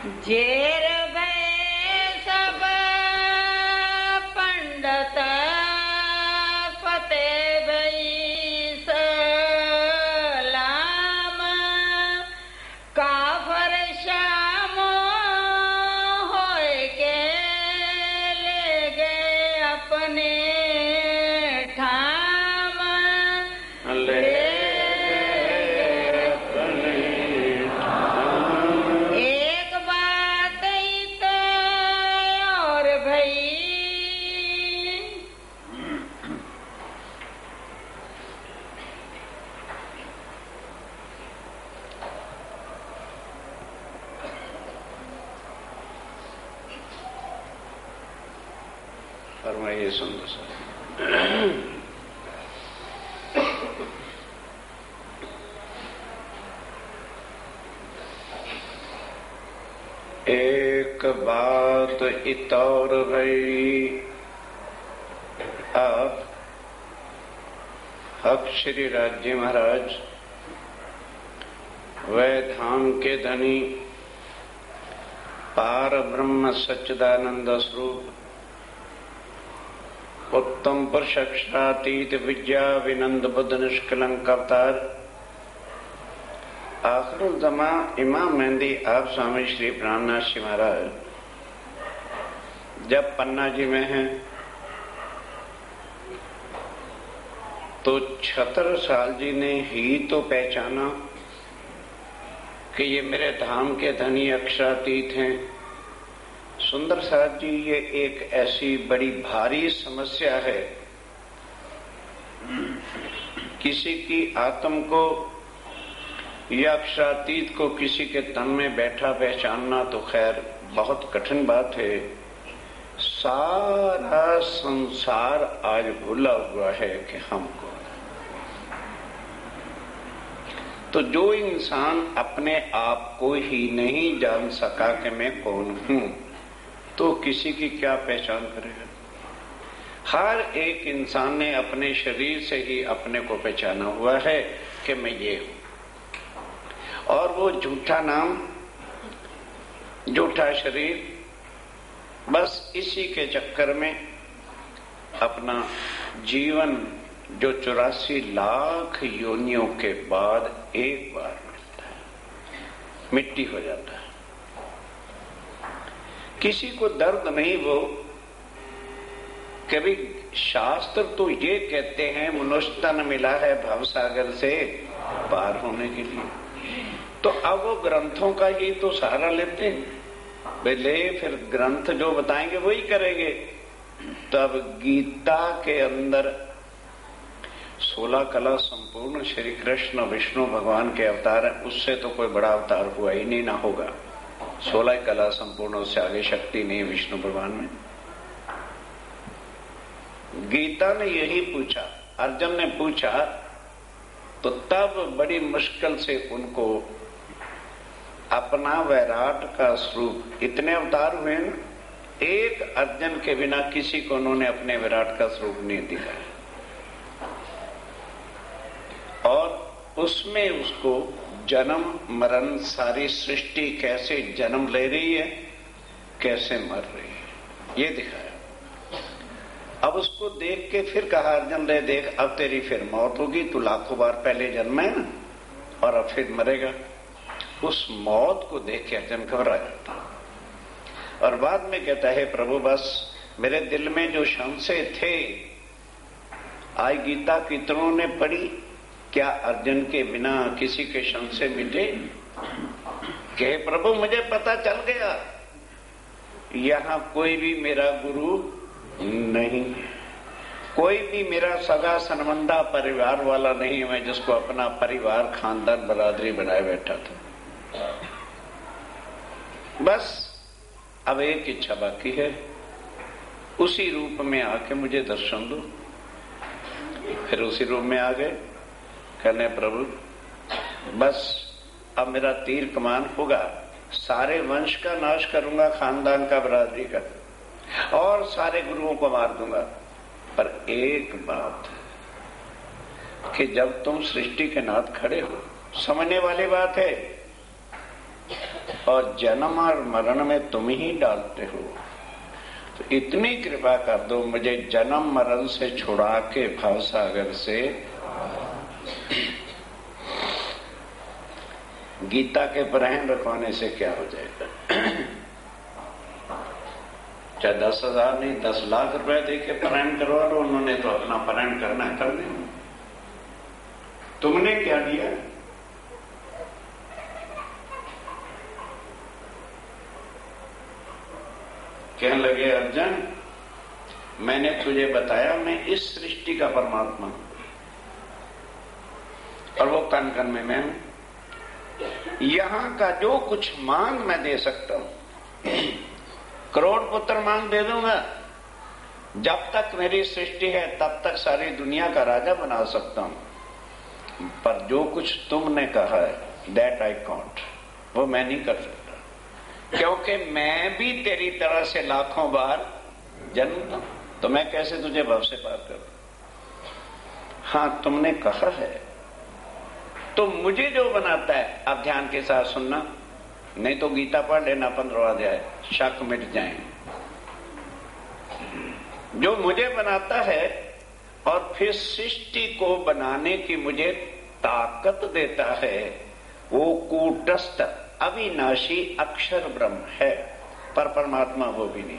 जेर भय सब पंडित फतेह भई सलाम काफर श्याम होय के ले गए अपने ठाम ले फरमाइए सुंदर साहब। एक बात इतौर भई, आप हक श्री राज्य महाराज वह धाम के धनी पार ब्रह्म सच्चिदानंद स्वरूप उत्तम पुरुष अक्षरातीत विद्या विनंद बुद्ध निष्कलंक अवतार आखिरुल जमा इमाम मेहंदी आप स्वामी श्री प्राणनाथ जी महाराज जब पन्ना जी में हैं तो छत्रसाल जी ने ही तो पहचाना कि ये मेरे धाम के धनी अक्षरातीत हैं। सुंदर साहब जी, ये एक ऐसी बड़ी भारी समस्या है। किसी की आत्म को या अक्षरातीत को किसी के तन में बैठा पहचानना तो खैर बहुत कठिन बात है। सारा संसार आज भूला हुआ है कि हमको। तो जो इंसान अपने आप को ही नहीं जान सका कि मैं कौन हूं, तो किसी की क्या पहचान करेगा। हर एक इंसान ने अपने शरीर से ही अपने को पहचाना हुआ है कि मैं ये हूं, और वो झूठा नाम, झूठा शरीर, बस इसी के चक्कर में अपना जीवन जो 84 लाख योनियों के बाद एक बार मिलता है, मिट्टी हो जाता है। किसी को दर्द नहीं वो कभी। शास्त्र तो ये कहते हैं मनुष्य तन मिला है भवसागर से पार होने के लिए, तो अब वो ग्रंथों का ही तो सहारा लेते हैं। पहले फिर ग्रंथ जो बताएंगे वही करेंगे। तब गीता के अंदर 16 कला संपूर्ण श्री कृष्ण विष्णु भगवान के अवतार है, उससे तो कोई बड़ा अवतार हुआ ही नहीं, ना होगा। 16 कला संपूर्ण, उससे आगे शक्ति नहीं विष्णु भगवान में। गीता ने यही पूछा, अर्जुन ने पूछा, तो तब बड़ी मुश्किल से उनको अपना वैराट का स्वरूप, इतने अवतार हुए ना, एक अर्जुन के बिना किसी को उन्होंने अपने विराट का स्वरूप नहीं दिखाया। और उसमें उसको जन्म मरण, सारी सृष्टि कैसे जन्म ले रही है, कैसे मर रही है, ये दिखाया। अब उसको देख के फिर कहा अर्जुन रे देख, अब तेरी फिर मौत होगी, तू लाखों बार पहले जन्म है ना, और अब फिर मरेगा। उस मौत को देख के अर्जुन घबरा जाता और बाद में कहता है प्रभु बस मेरे दिल में जो संशय थे, आज गीता कितनों ने पढ़ी, क्या अर्जुन के बिना किसी के संशय मिटे? कहे प्रभु मुझे पता चल गया, यहां कोई भी मेरा गुरु नहीं है, कोई भी मेरा सगा संबंधा परिवार वाला नहीं है, मैं जिसको अपना परिवार खानदान बरादरी बनाए बैठा था। बस अब एक इच्छा बाकी है, उसी रूप में आके मुझे दर्शन दो। फिर उसी रूप में आ गए, कहने प्रभु बस अब मेरा तीर कमान होगा, सारे वंश का नाश करूंगा, खानदान का, बरादरी का, और सारे गुरुओं को मार दूंगा। पर एक बात कि जब तुम सृष्टि के नाथ खड़े हो, समझने वाली बात है, और जन्म और मरण में तुम ही डालते हो। तो इतनी कृपा कर दो, मुझे जन्म मरण से छुड़ा के भवसागर से गीता के परायण रखवाने से क्या हो जाएगा? चाहे 10,000 नहीं 10 लाख रुपए दे के परायण करवा लो, उन्होंने तो अपना परायण करना है, कर देंगे। तुमने क्या दिया? कहने लगे अर्जुन, मैंने तुझे बताया मैं इस सृष्टि का परमात्मा हूं और वो कण कण में मैं हूं। यहां का जो कुछ मांग मैं दे सकता हूं, करोड़ पुत्र मांग दे दूंगा। जब तक मेरी सृष्टि है तब तक सारी दुनिया का राजा बना सकता हूं, पर जो कुछ तुमने कहा है दैट आई कांट, वो मैं नहीं कर सकता, क्योंकि मैं भी तेरी तरह से लाखों बार जन्मता हूं। तो मैं कैसे तुझे भव से पार करूं? हां, तुमने कहा है तो मुझे जो बनाता है, अब ध्यान के साथ सुनना, नहीं तो गीता पढ़ लेना 15 अध्याय, शक मिट जाए। जो मुझे बनाता है और फिर सृष्टि को बनाने की मुझे ताकत देता है, वो कूटस्थ अविनाशी अक्षर ब्रह्म है, पर परमात्मा वो भी नहीं।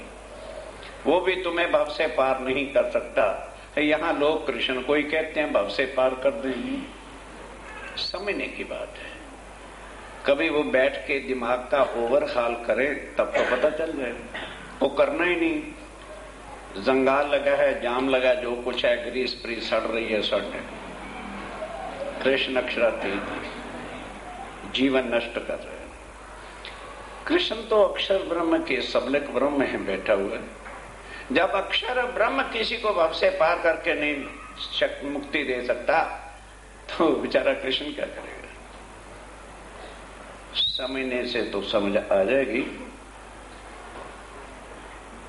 वो भी तुम्हें भव से पार नहीं कर सकता। यहां लोग कृष्ण को ही कहते हैं भव से पार कर देंगे, समझने की बात है। कभी वो बैठ के दिमाग का ओवरहाल करे तब तो पता चल जाएगा। वो करना ही नहीं, जंगाल लगा है, जाम लगा, जो कुछ है, ग्रीस प्री सड़ रही है, सड़ने। कृष्ण अक्षरातीत जीवन नष्ट कर रहे हैं। कृष्ण तो अक्षर ब्रह्म के सबलक ब्रह्म में बैठा हुआ है। जब अक्षर ब्रह्म किसी को भव से पार करके नहीं मुक्ति दे सकता, तो बेचारा कृष्ण क्या करेगा? समझने से तो समझ आ जाएगी।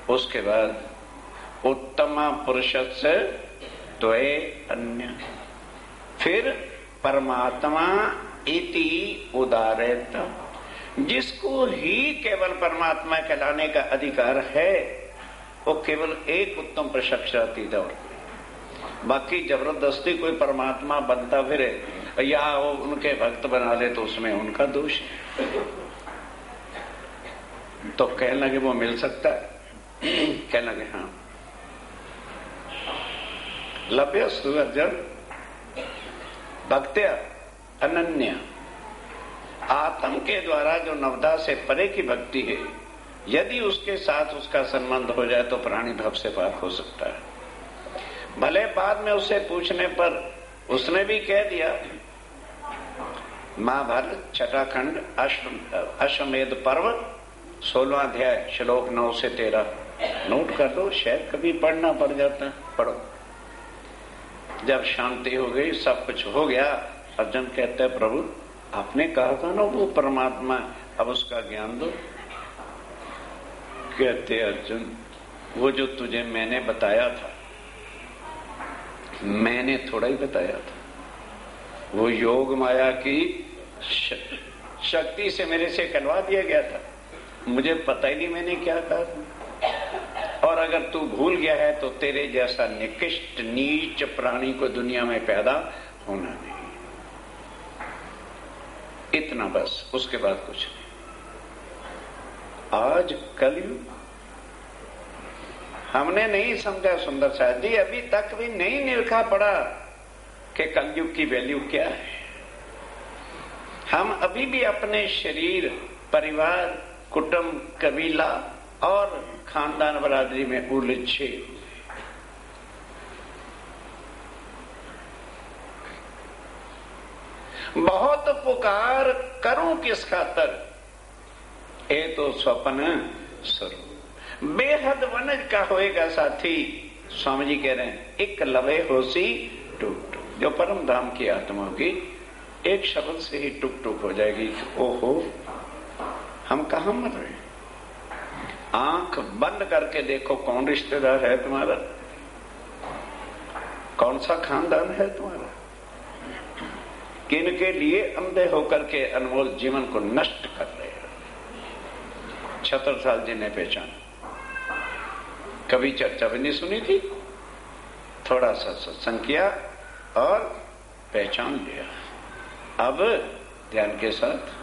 उसके बाद उत्तमा पुरुष से द्वे अन्य, फिर परमात्मा इति उदारेत, जिसको ही केवल परमात्मा कहलाने का अधिकार है, वो केवल एक उत्तम प्रशक्षातीत और बाकी जबरदस्ती कोई परमात्मा बनता फिरे या वो उनके भक्त बना ले तो उसमें उनका दोष है। तो कहने लगे वो मिल सकता है? कहने लगे हाँ। लभ्यस्तु अर्जुन भक्त्या अनन्या, आत्म के द्वारा जो नवदा से परे की भक्ति है, यदि उसके साथ उसका संबंध हो जाए तो प्राणी भव से पार हो सकता है। भले बाद में उससे पूछने पर उसने भी कह दिया, महाभारत छठा खंड अश्वमेध पर्व 16वां अध्याय श्लोक 9 से 13 नोट कर लो, शायद कभी पढ़ना पड़ जाता। पढ़ो। जब शांति हो गई, सब कुछ हो गया, अर्जुन कहते हैं प्रभु आपने कहा था ना वो परमात्मा, अब उसका ज्ञान दो। कहते अर्जुन वो जो तुझे मैंने बताया था, मैंने थोड़ा ही बताया था, वो योग माया की शक्ति से मेरे से कहलवा दिया गया था। मुझे पता ही नहीं मैंने क्या कहा। और अगर तू भूल गया है तो तेरे जैसा निकृष्ट नीच प्राणी को दुनिया में पैदा होना नहीं। इतना बस, उसके बाद कुछ नहीं। आज कलयुग हमने नहीं समझा सुंदर साहब जी, अभी तक भी नहीं निरखा पड़ा कि कलयुग की वैल्यू क्या है। हम अभी भी अपने शरीर, परिवार, कुटुंब, कबीला और खानदान बरादरी में उलझे। बहुत पुकार करूं किस खातर, ए तो स्वप्न स्वरूप बेहद वनज का होएगा साथी। स्वामी जी कह रहे हैं एक लवे होसी टूक टूक, जो परम धाम की आत्मा की एक शब्द से ही टुक टुक हो जाएगी। ओहो हम कहां मर रहे हैं? आंख बंद करके देखो कौन रिश्तेदार है तुम्हारा, कौन सा खानदान है तुम्हारा, किन के लिए अंधे होकर के अनमोल जीवन को नष्ट कर रहे हो। छत्रसाल जी ने पहचाना। कभी चर्चा भी नहीं सुनी थी, थोड़ा सा सत्संग किया और पहचान लिया। अब ध्यान के साथ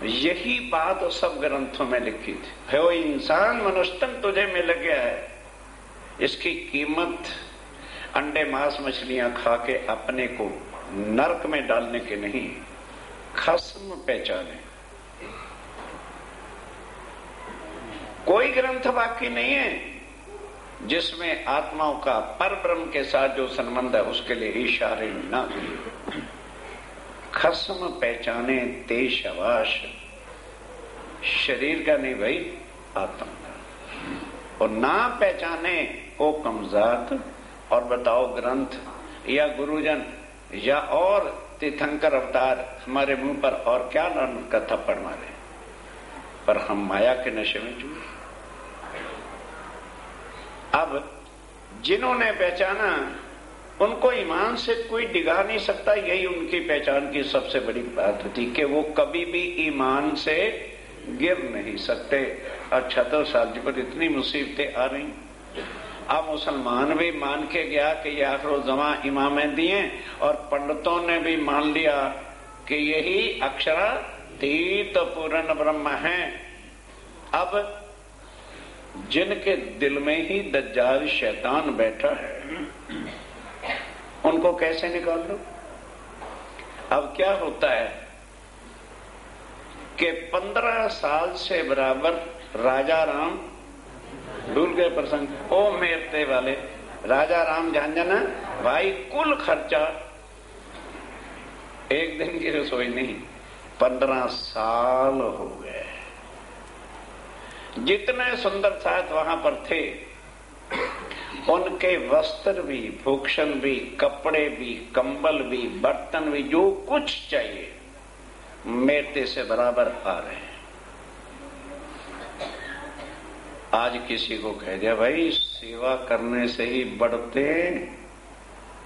यही बात सब ग्रंथों में लिखी थी। है वो इंसान मनुष्यतन तुझे मिल गया है, इसकी कीमत अंडे मांस मछलियां खा के अपने को नरक में डालने के नहीं, खस्म पहचाने। कोई ग्रंथ बाकी नहीं है जिसमें आत्माओं का पर ब्रह्म के साथ जो संबंध है उसके लिए इशारे ना किए। खस्म पहचाने ते शबाश, शरीर का नहीं भाई, आत्मा का। और ना पहचाने ओ कमजात। और बताओ ग्रंथ या गुरुजन या और तीर्थंकर अवतार हमारे मुंह पर और क्या नाम का थप्पड़ मारे, पर हम माया के नशे में चूके। अब जिन्होंने पहचाना उनको ईमान से कोई डिगा नहीं सकता। यही उनकी पहचान की सबसे बड़ी बात होती कि वो कभी भी ईमान से गिर नहीं सकते। और 76 साल जी पर इतनी मुसीबतें आ रही। अब मुसलमान भी मान के गया कि ये आखिर-उज़्ज़मा इमामें दिए, और पंडितों ने भी मान लिया कि यही अक्षरातीत पूर्ण ब्रह्म है। अब जिनके दिल में ही दज्जाल शैतान बैठा है उनको कैसे निकाल लो। अब क्या होता है कि 15 साल से बराबर राजा राम, भूल गए प्रसंग, ओ मेरते वाले राजा राम झांझना भाई, कुल खर्चा एक दिन की रसोई नहीं, 15 साल हो गए। जितने सुंदर साथ वहां पर थे उनके वस्त्र भी, भूषण भी, कपड़े भी, कंबल भी, बर्तन भी, जो कुछ चाहिए मेरते से बराबर आ रहे हैं। आज किसी को कह दिया भाई सेवा करने से ही बढ़ते,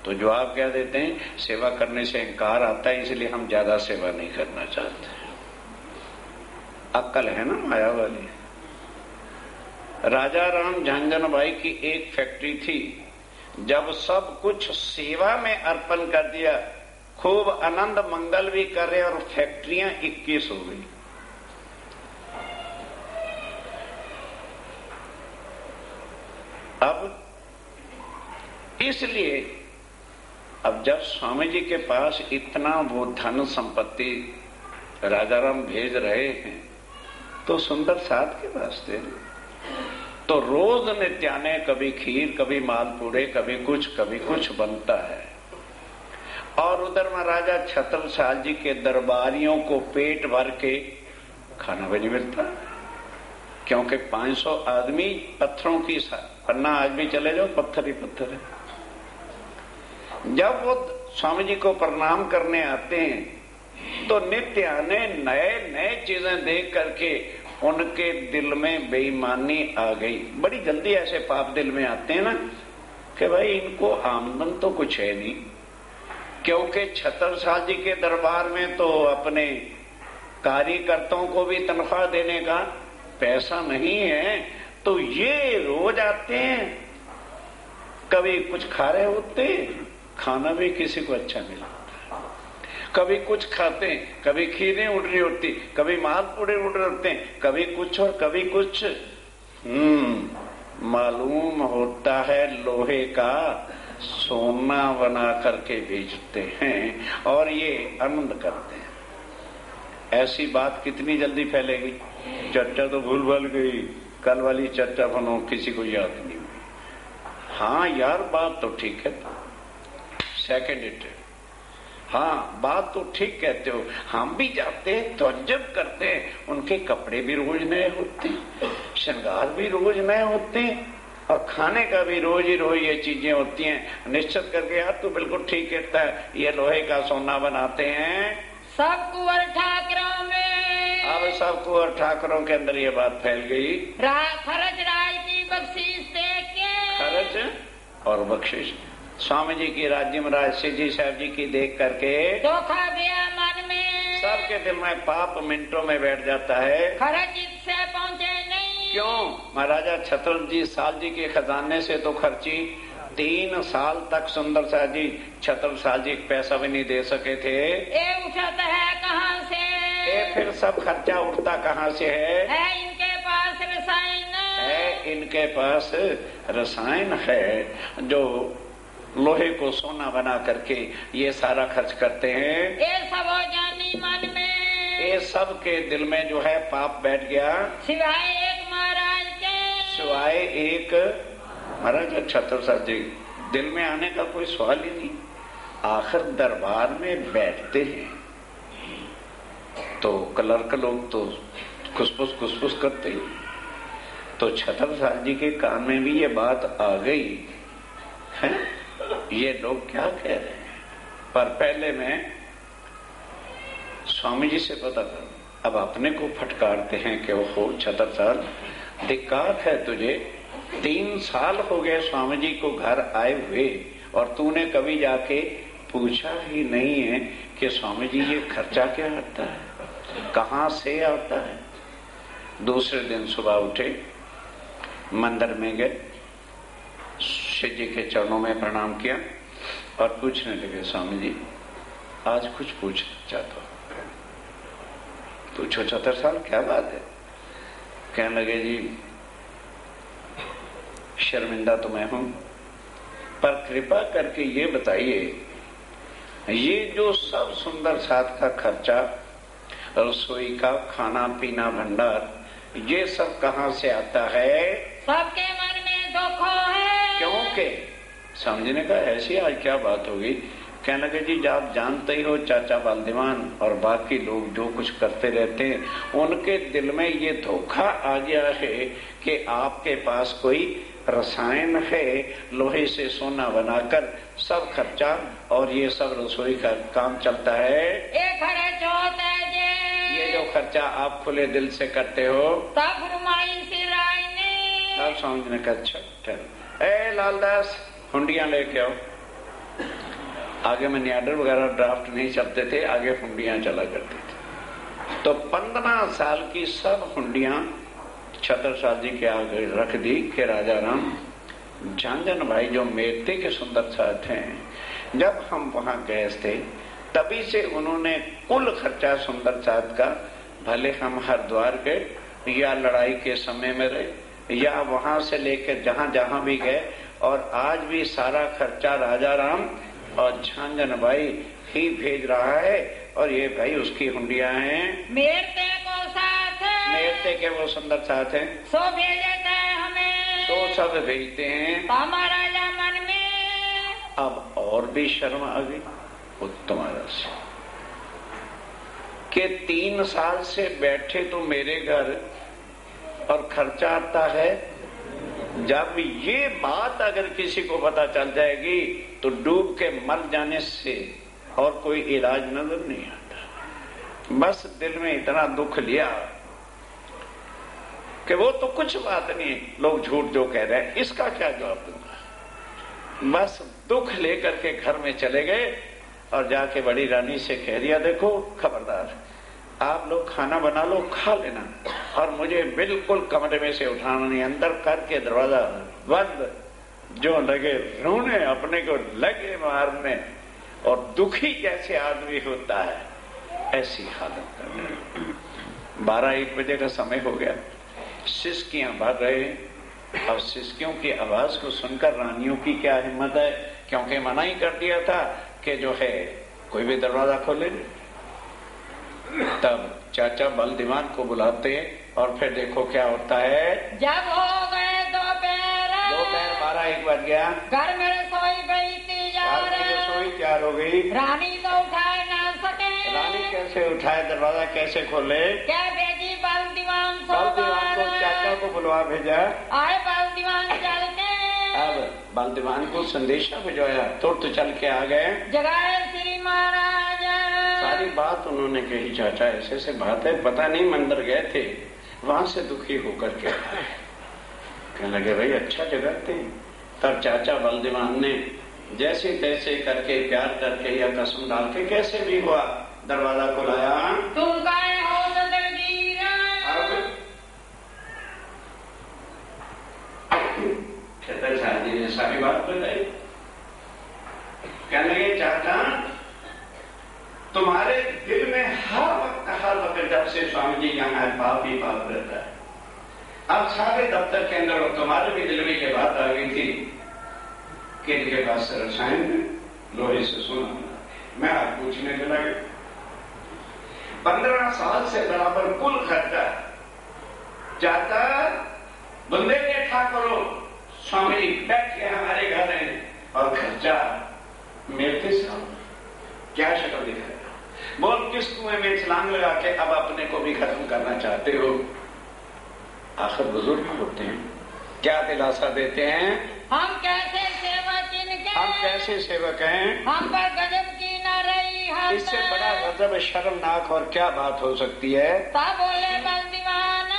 तो जवाब क्या देते हैं, सेवा करने से इंकार आता है इसलिए हम ज्यादा सेवा नहीं करना चाहते। अक्ल है ना माया वाली। राजा राम झांझनबाई की एक फैक्ट्री थी, जब सब कुछ सेवा में अर्पण कर दिया, खूब आनंद मंगल भी कर रहे और फैक्ट्रियां 21 हो गई। अब इसलिए अब जब स्वामी जी के पास इतना वो धन संपत्ति राजाराम भेज रहे हैं तो सुंदर साथ के वास्ते, तो रोज नित्याने कभी खीर, कभी मालपूड़े, कभी कुछ बनता है। और उधर महाराजा छत्रसाल जी के दरबारियों को पेट भर के खाना भी नहीं मिलता, क्योंकि 500 आदमी पत्थरों की, पन्ना आज भी चले जाओ पत्थर ही पत्थर है। जब वो स्वामी जी को प्रणाम करने आते हैं तो नित्य आने नए नए चीजें देख करके उनके दिल में बेईमानी आ गई। बड़ी जल्दी ऐसे पाप दिल में आते हैं ना कि भाई इनको आमदन तो कुछ है नहीं, क्योंकि छत्रसाल जी के दरबार में तो अपने कार्यकर्ताओं को भी तनख्वाह देने का पैसा नहीं है, तो ये रोज आते हैं, कभी कुछ खा रहे होते, खाना भी किसी को अच्छा नहीं लगता, कभी कुछ खाते हैं, कभी खीरें उड़ रही होती, कभी मालपूड़े उड़ रहे होते हैं, कभी कुछ और कभी कुछ। मालूम होता है लोहे का सोना बना करके बेचते हैं और ये आनंद करते हैं। ऐसी बात कितनी जल्दी फैलेगी। चर्चा तो भूल भाल गई, कल वाली चर्चा बनो किसी को याद नहीं हुई। हाँ यार बात तो ठीक है, सेकेंड इट, हाँ बात तो ठीक कहते हो। हम भी जाते हैं तो अजब करते हैं, उनके कपड़े भी रोज नए होते हैं, श्रृंगार भी रोज नए होते हैं और खाने का भी रोज ही रोज ये चीजें होती हैं। निश्चित करके यार तू बिल्कुल ठीक कहता है, ये लोहे का सोना बनाते हैं सब कुंवर ठाकरों में। अब सब कुंवर ठाकरों के अंदर ये बात फैल गई। खर्च राय की बख्शीश दे के, खर्च और बख्शिश स्वामी जी की, राज्य महाराज सिद्ध जी साहब जी की देख करके धोखा गया मन में, सबके सबके दिल में पाप मिनटों में बैठ जाता है। खर्च इससे पहुँचे नहीं। क्यों? महाराजा छत्रजी साल जी के खजाने से तो खर्ची 3 साल तक सुंदर शाह जी छत्र साल जी पैसा भी नहीं दे सके थे। ये उठत है कहाँ से? ये फिर सब खर्चा उठता कहाँ से है इनके पास रसायन। है इनके पास रसायन है जो लोहे को सोना बना करके ये सारा खर्च करते हैं। ये सब हो जानी मन में। ये सब के दिल में जो है पाप बैठ गया। सिवाय एक महाराज के। सिवाय एक महाराज छत्रसाल जी दिल में आने का कोई सवाल ही नहीं। आखिर दरबार में बैठते हैं तो क्लर्क लोग तो खुसफुस करते हैं। तो छत्रसाल जी के कान में भी ये बात आ गई है, ये लोग क्या कह रहे हैं। पर पहले मैं स्वामी जी से पता कर, अब अपने को फटकारते हैं कि ओहो छत्रसाल धिक्कार है तुझे, 3 साल हो गए स्वामी जी को घर आए हुए और तूने कभी जाके पूछा ही नहीं है कि स्वामी जी ये खर्चा क्या आता है, कहाँ से आता है। दूसरे दिन सुबह उठे, मंदिर में गए, शिव जी के चरणों में प्रणाम किया और पूछने लगे स्वामी जी आज कुछ पूछना चाहता हूं। पूछो छत्रसाल क्या बात है। कहने लगे जी शर्मिंदा तो मैं हूं, पर कृपा करके ये बताइए ये जो सब सुंदर साथ का खर्चा, रसोई का खाना पीना भंडार, ये सब कहाँ से आता है। सबके मन में दुख है। क्योंकि समझने का ऐसी आज क्या बात होगी। कहने लगे जी आप जानते ही हो चाचा बालदीवान और बाकी लोग जो कुछ करते रहते हैं उनके दिल में ये धोखा आ गया है कि आपके पास कोई रसायन है, लोहे से सोना बनाकर सब खर्चा और ये सब रसोई का काम चलता है। खर्च होता है ये जो खर्चा आप खुले दिल से करते हो तब रुमाई से राय ने आप समझने का। अच्छा ए लालदास हुंडियां लेके आओ। आगे में नियाडर वगैरह ड्राफ्ट नहीं चलते थे, आगे हुंडियां चला करती थी। तो 15 साल की सब हुंडियां छत्रसाल जी के आगे रख दी कि राजा राम झांझन भाई जो मेरते के सुंदर साथ हैं, जब हम वहां गए थे तभी से उन्होंने कुल खर्चा सुंदर साथ का, भले हम हरिद्वार गए या लड़ाई के समय में रहे या वहां से लेकर जहां जहां भी गए, और आज भी सारा खर्चा राजा राम और झांझन भाई ही भेज रहा है। और ये भाई उसकी हुंडियां हैं, मेरते को साथ है, मेरते के वो सुंदर साथ हैं, सो भेजता है हमें, तो सब भेजते हैं। महाराजा मन में अब और भी शर्म आ गई उत्तम महाराज से कि 3 साल से बैठे तो मेरे घर और खर्चा आता है। जब ये बात अगर किसी को पता चल जाएगी तो डूब के मर जाने से और कोई इलाज नजर नहीं आता। बस दिल में इतना दुख लिया कि वो तो कुछ बात नहीं, लोग झूठ जो कह रहे हैं इसका क्या जवाब दूंगा। बस दुख लेकर के घर में चले गए और जाके बड़ी रानी से कह दिया देखो खबरदार आप लोग खाना बना लो खा लेना और मुझे बिल्कुल कमरे में से उठाना नहीं, अंदर करके दरवाजा बंद। जो लगे रोने अपने को लगे मारने और दुखी जैसे आदमी होता है ऐसी हालत कर। 12-1 बजे का समय हो गया, सिसकियां भर रहे। अब सिसकियों की आवाज को सुनकर रानियों की क्या हिम्मत है, क्योंकि मना ही कर दिया था कि जो है कोई भी दरवाजा खोले। तब चाचा बलदीवान को बुलाते और फिर देखो क्या होता है। जब हो गए दोपहर 12-1 बज गया, घर में रसोई गई रसोई तैयार हो गई। रानी तो उठाए ना सके। रानी कैसे उठाए, दरवाजा कैसे खोले। क्या भेजी बलदीवान को चाचा को बुलवा भेजा। आए बलदीवान चल के। अब बलदीवान को संदेशा भिजवाया, तुरंत चल के आ गए। जगाए श्री महाराजा। सारी बात उन्होंने कही, चाचा ऐसे ऐसे बात है, पता नहीं मंदिर गए थे वहां से दुखी होकर के कहने लगे भाई अच्छा जगह थे। तब चाचा बलदीवान ने जैसे तैसे करके प्यार करके या कसम डाल के कैसे भी हुआ दरवाजा खुलाया। तुम काहे हो दलगीरा? छत्रसाल जी ने सारी बात बताई। कहने लगे चाचा, तुम्हारे दिल में हर वक्त जब से स्वामी जी यहाँ है पाप ही पाप रहता है। अब सारे दफ्तर के अंदर और तुम्हारे भी दिल में ये बात आ गई थी कि इनके पास रसायन लोहे से सोना। मैं आज पूछने चला गया, 15 साल से बराबर कुल खर्चा चाचा बुंदेलखंड करो, स्वामी जी बैठ के हमारे घर हैं और खर्चा मेरे साथ क्या शक्ल दिखाएगा? बोल किस कुएं में छलांग लगा के अब अपने को भी खत्म करना चाहते हो? आखिर बुजुर्ग होते हैं, क्या दिलासा देते हैं? हम कैसे सेवक इनके, हम कैसे सेवक हैं? हम पर गजब की न रही हद। इससे बड़ा गजब शर्मनाक और क्या बात हो सकती है? तब बोले बलदीवान,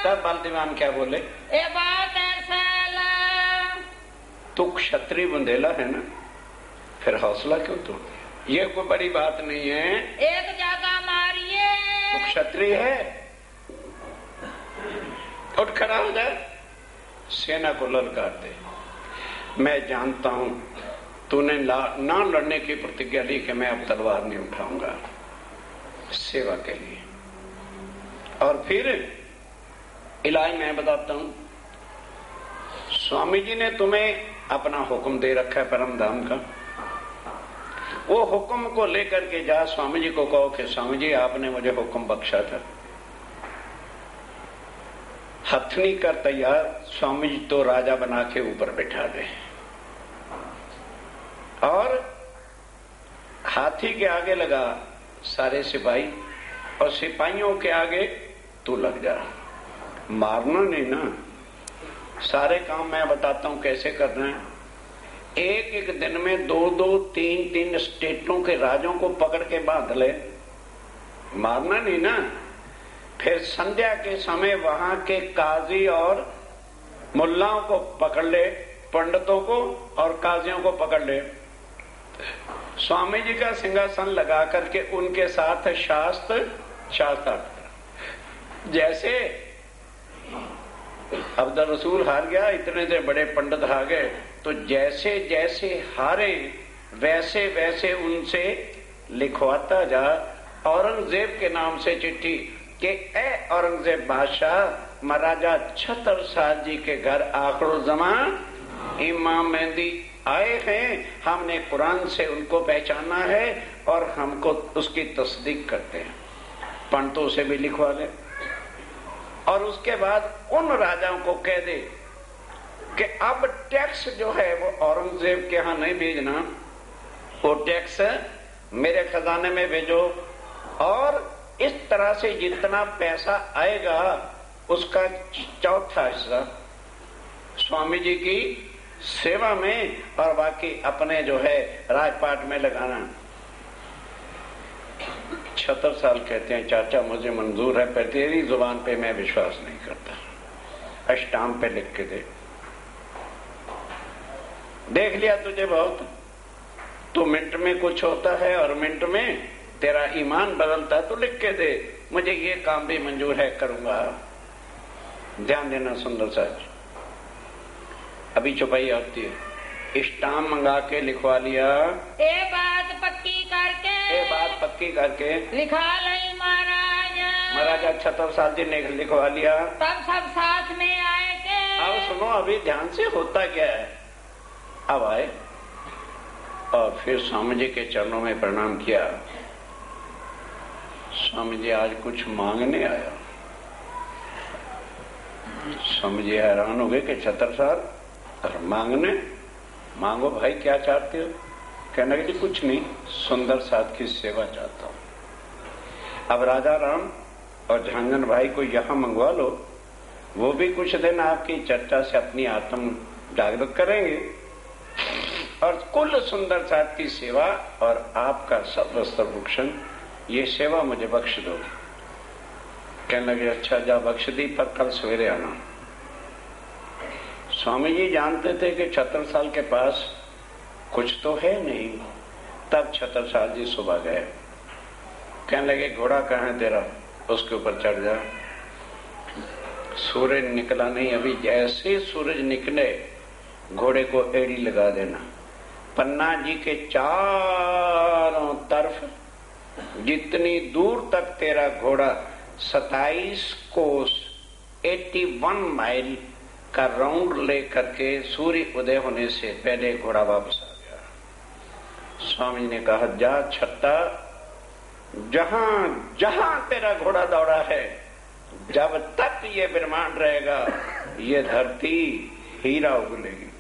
तब बलदीवान क्या बोले? ये बात ऐसा तू क्षत्रिय बुंदेला है ना, फिर हौसला क्यों तोड़? ये कोई बड़ी बात नहीं है। एक जगह मारिए। तू क्षत्रिय है, उठ खड़ा हो जाए, सेना को ललकार दे। मैं जानता हूं तूने ना लड़ने की प्रतिज्ञा ली कि मैं अब तलवार नहीं उठाऊंगा सेवा के लिए। और फिर इलाज मैं बताता हूं, स्वामी जी ने तुम्हें अपना हुक्म दे रखा है परम धाम का, वो हुक्म को लेकर के जा, स्वामी जी को कहो कि स्वामी जी आपने मुझे हुक्म बख्शा था, हथनी कर तैयार, स्वामी जी तो राजा बना के ऊपर बैठा दे और हाथी के आगे लगा सारे सिपाही और सिपाहियों के आगे तू लग जा। मारना नहीं ना, सारे काम मैं बताता हूं कैसे करना है। एक एक दिन में 2-2, 3-3 स्टेटों के राजों को पकड़ के बांध ले, मारना नहीं ना। फिर संध्या के समय वहां के काजी और मुल्लाओं को पकड़ ले, पंडितों को और काजियों को पकड़ ले, स्वामी जी का सिंहासन लगा करके उनके साथ शास्त्र जैसे अब्दुल रसूल हार गया, इतने से बड़े पंडित हार गए, तो जैसे जैसे हारे वैसे वैसे उनसे लिखवाता जा औरंगजेब के नाम से चिट्ठी कि ए औरंगजेब बादशाह, महाराजा छत्रसाल जी के घर आखिर जमा इमाम मेहंदी आए हैं, हमने कुरान से उनको पहचाना है और हमको उसकी तस्दीक करते हैं। पंडितों से भी लिखवा ले और उसके बाद उन राजाओं को कह दे कि अब टैक्स जो है वो औरंगजेब के यहां नहीं भेजना, वो टैक्स मेरे खजाने में भेजो और इस तरह से जितना पैसा आएगा उसका 1/4 हिस्सा स्वामी जी की सेवा में और बाकी अपने जो है राजपाट में लगाना। छत्रसाल कहते हैं चाचा मुझे मंजूर है, पर तेरी जुबान पे मैं विश्वास नहीं करता, स्टाम्प पे लिख के दे। देख लिया तुझे बहुत, तू मिनट में कुछ होता है और मिनट में तेरा ईमान बदलता है, तो लिख के दे मुझे ये काम भी मंजूर है, करूंगा। ध्यान देना सुंदर साहब, अभी चौपाई आती है, स्टाम्प मंगा के लिखवा लिया, ये बात पक्की करके लिखा ली महाराजा छत्रसाल जी ने लिखवा लिया। तब सब साथ में आए थे। अब सुनो, अभी ध्यान से होता क्या है। अब आए और फिर स्वामी जी के चरणों में प्रणाम किया। स्वामी जी आज कुछ मांगने आया। स्वामी जी हैरान हो गए कि छत्रसाल और मांगो भाई, क्या चाहते हो? कहने लगे कुछ नहीं, सुंदर साथ की सेवा चाहता हूं। अब राजा राम और झांझन भाई को यहां मंगवा लो, वो भी कुछ दिन आपकी चर्चा से अपनी आत्म जागृत करेंगे और कुल सुंदर साथ की सेवा और आपका सर्वस्त्र भूषण, ये सेवा मुझे बख्श दो। कहने लगे अच्छा जा बख्श दी, पर कल सवेरे आना। स्वामी जी जानते थे कि छत्रसाल के पास कुछ तो है नहीं, तब छत्रसाल जी सुबह गए कहने लगे घोड़ा कहाँ है तेरा, उसके ऊपर चढ़ जा। सूरज निकला नहीं, अभी जैसे सूरज निकले घोड़े को एड़ी लगा देना। पन्ना जी के चारों तरफ जितनी दूर तक तेरा घोड़ा 27 कोस 81 माइल का राउंड लेकर के सूर्य उदय होने से पहले घोड़ा वापस आ गया। स्वामी ने कहा जा छत्ता, जहां जहां तेरा घोड़ा दौड़ा है, जब तक ये ब्रह्मांड रहेगा ये धरती हीरा उगलेगी।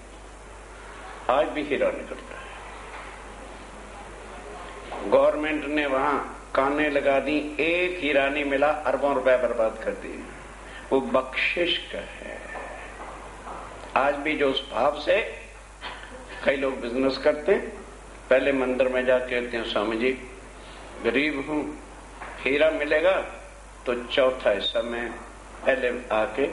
आज भी हीरा निकलता है। गवर्नमेंट ने वहां काने लगा दी, एक हीरा नहीं मिला, अरबों रुपए बर्बाद कर दिए। वो बख्शिश का है। आज भी जो उस भाव से कई लोग बिजनेस करते हैं, पहले मंदिर में जाके कहते हैं स्वामी जी गरीब हूं, हीरा मिलेगा तो चौथा हिस्सा मैं पहले आके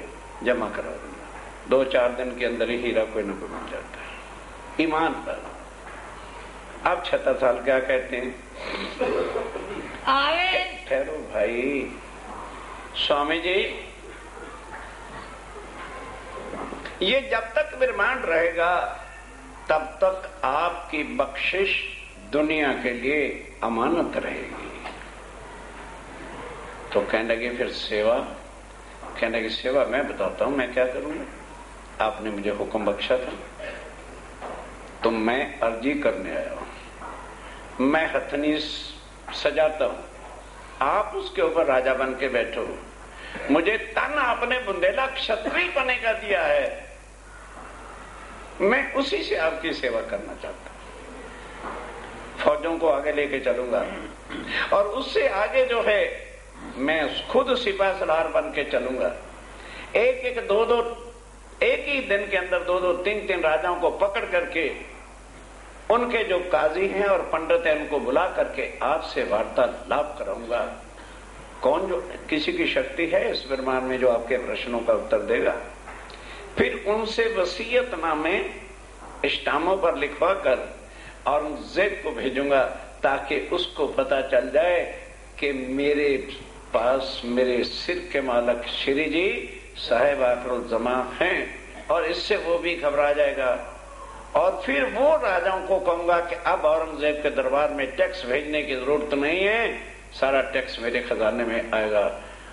जमा करा दूंगा। 2-4 दिन के अंदर ही हीरा कोई ना कोई मिल जाता है, ईमान पर। आप 76 साल क्या कहते हैं? ठहरो भाई। स्वामी जी ये जब तक ब्रह्मांड रहेगा तब तक आपकी बख्शिश दुनिया के लिए अमानत रहेगी। तो कहने लगे फिर सेवा, कहने लगे सेवा मैं बताता हूं मैं क्या करूंगा। आपने मुझे हुक्म बख्शा था तो मैं अर्जी करने आया हूं। मैं हथनी सजाता हूं, आप उसके ऊपर राजा बन के बैठो। मुझे तन आपने बुंदेला क्षत्रिय पने का दिया है, मैं उसी से आपकी सेवा करना चाहता हूं। फौजों को आगे लेके चलूंगा और उससे आगे जो है मैं खुद सिपाही सलार बन के चलूंगा। एक ही दिन के अंदर 2-2, 3-3 राजाओं को पकड़ करके उनके जो काजी हैं और पंडित हैं उनको बुला करके आपसे वार्तालाप कराऊंगा। कौन जो किसी की शक्ति है इस ब्रह्मांड में जो आपके प्रश्नों का उत्तर देगा। फिर उनसे वसीयतनामे स्टामों पर लिखवा कर औरंगजेब को भेजूंगा ताकि उसको पता चल जाए कि मेरे पास मेरे सिर के मालक श्री जी साहेब आखिरुल जमा हैं, और इससे वो भी घबरा जाएगा। और फिर वो राजाओं को कहूंगा कि अब औरंगजेब के दरबार में टैक्स भेजने की जरूरत नहीं है, सारा टैक्स मेरे खजाने में आएगा।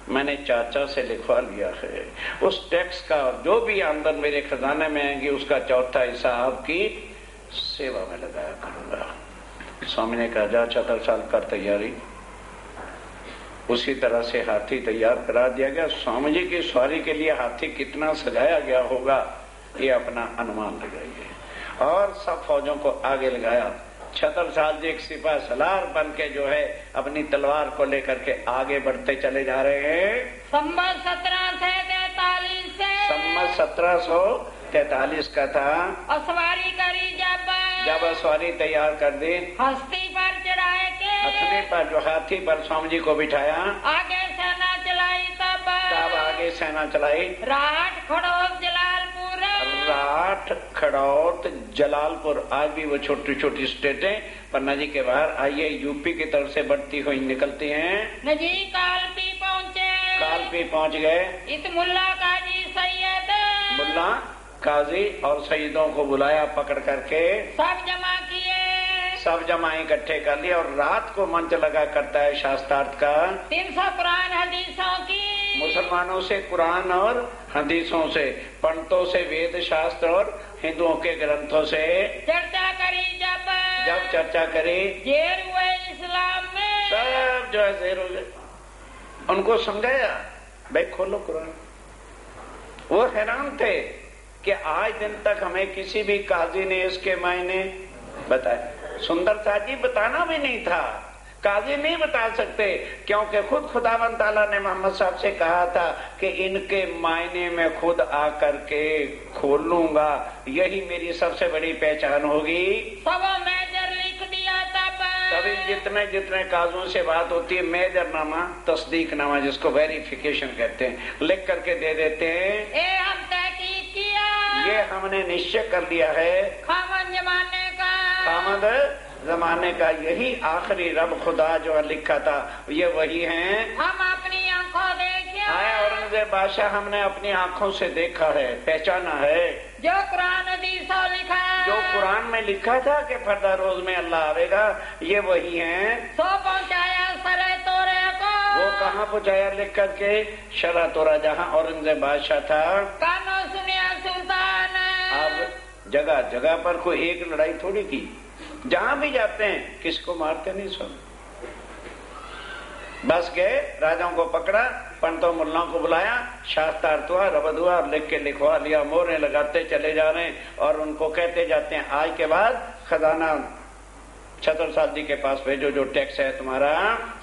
मैंने चाचा से लिखवा लिया है, उस टैक्स का जो भी आमदन मेरे खजाने में आएंगी उसका चौथा हिस्सा आपकी सेवा में लगाया करूंगा। स्वामी ने कहा जा 76 साल कर तैयारी। उसी तरह से हाथी तैयार करा दिया गया। स्वामी जी की सवारी के लिए हाथी कितना सजाया गया होगा ये अपना अनुमान लगाइए। और सब फौजों को आगे लगाया। 76 साल जी एक सिपाही सलार बन के जो है अपनी तलवार को लेकर के आगे बढ़ते चले जा रहे हैं। संवत 1743 से संवत 1743 का था। असवारी करी जब असवारी तैयार कर दी, हस्ती पर चढ़ाए के हथनी पर जो हाथी पर स्वामी जी को बिठाया, आगे सेना चलाई तब आगे सेना चलाई। राहट खड़ोत जलालपुर, राठ खड़ौत जलालपुर, आज भी वो छोटी छोटी स्टेटें पन्ना जी के बाहर आइए यूपी की तरफ से बढ़ती हुई निकलती हैं। नजी कालपी पहुँचे, कालपी पहुँच गए। इत मुल्ला काजी सैयद, मुल्ला काजी और सईदों को बुलाया पकड़ करके, सब जमा किए, सब जमा इकट्ठे कर लिया और रात को मंच लगा करता है शास्त्रार्थ का। 300 कुरान हदीसों की, मुसलमानों से कुरान और हदीसों से, पंडितों से वेद शास्त्र और हिंदुओं के ग्रंथों से चर्चा करी। जब चर्चा करी, जेर हुए इस्लाम में, सब जो है जेर हो गए। उनको समझाया भाई खोलो कुरान। वो हैरान थे कि आज दिन तक हमें किसी भी काजी ने इसके मायने बताए। सुंदर साहब जी बताना भी नहीं था, काजी नहीं बता सकते, क्योंकि खुद खुदावंद ताला ने मोहम्मद साहब से कहा था कि इनके मायने में खुद आकर के खोल लूंगा, यही मेरी सबसे बड़ी पहचान होगी। सब मेजर लिख दिया तभी जितने जितने काजों से बात होती है मेजरनामा, तस्दीकनामा जिसको वेरिफिकेशन कहते हैं, लिख करके दे देते हैं। हम तहकीक किया, ये हमने निश्चय कर लिया है। खामद जमाने का, खामद जमाने का यही आखिरी रब खुदा जो लिखा था, ये वही हैं। हम अपनी आंखों देखे आए औरंगजेब बादशाह, हमने अपनी आंखों से देखा है, पहचाना है। जो कुरान हदीसों लिखा है, जो कुरान में लिखा था कि फर्दा रोज में अल्लाह आवेगा, ये वही हैं। सो पहुंचाया सरे तोरे को। वो कहाँ पहुंचाया लिख करके? शरा तोरा, जहाँ औरंगजेब बादशाह था। कानो सुनिया सुल्तान। अब जगह जगह पर कोई एक लड़ाई थोड़ी की, जहां भी जाते हैं किसको मारते नहीं सुन। बस गए, राजाओं को पकड़ा, पंडितों मुल्लाओं को बुलाया, शास्त्रार्थ हुआ, रबद हुआ, लिख के लिखवा लिया, मोहरें लगाते चले जा रहे हैं और उनको कहते जाते हैं आज के बाद खजाना छत्रसाल जी के पास भेजो, जो टैक्स है तुम्हारा।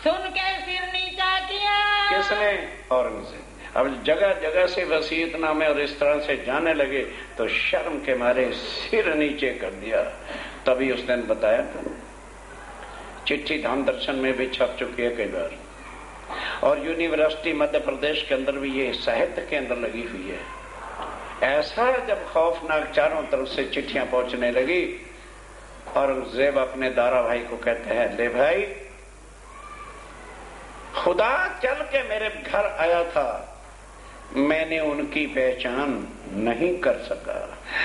सुन के सिर नीचा किया। किसने? औरंगजेब। अब जगह जगह से वसीयतनामे और इस तरह से जाने लगे तो शर्म के मारे सिर नीचे कर दिया। तभी उस दिन बताया था, चिट्ठी धाम दर्शन में भी छप चुकी है कई बार, और यूनिवर्सिटी मध्य प्रदेश के अंदर भी ये साहित्य के अंदर लगी हुई है। ऐसा जब खौफनाक चारों तरफ से चिट्ठियां पहुंचने लगी, औरंगजेब अपने दारा भाई को कहते हैं, ले भाई, खुदा चल के मेरे घर आया था, मैंने उनकी पहचान नहीं कर सका।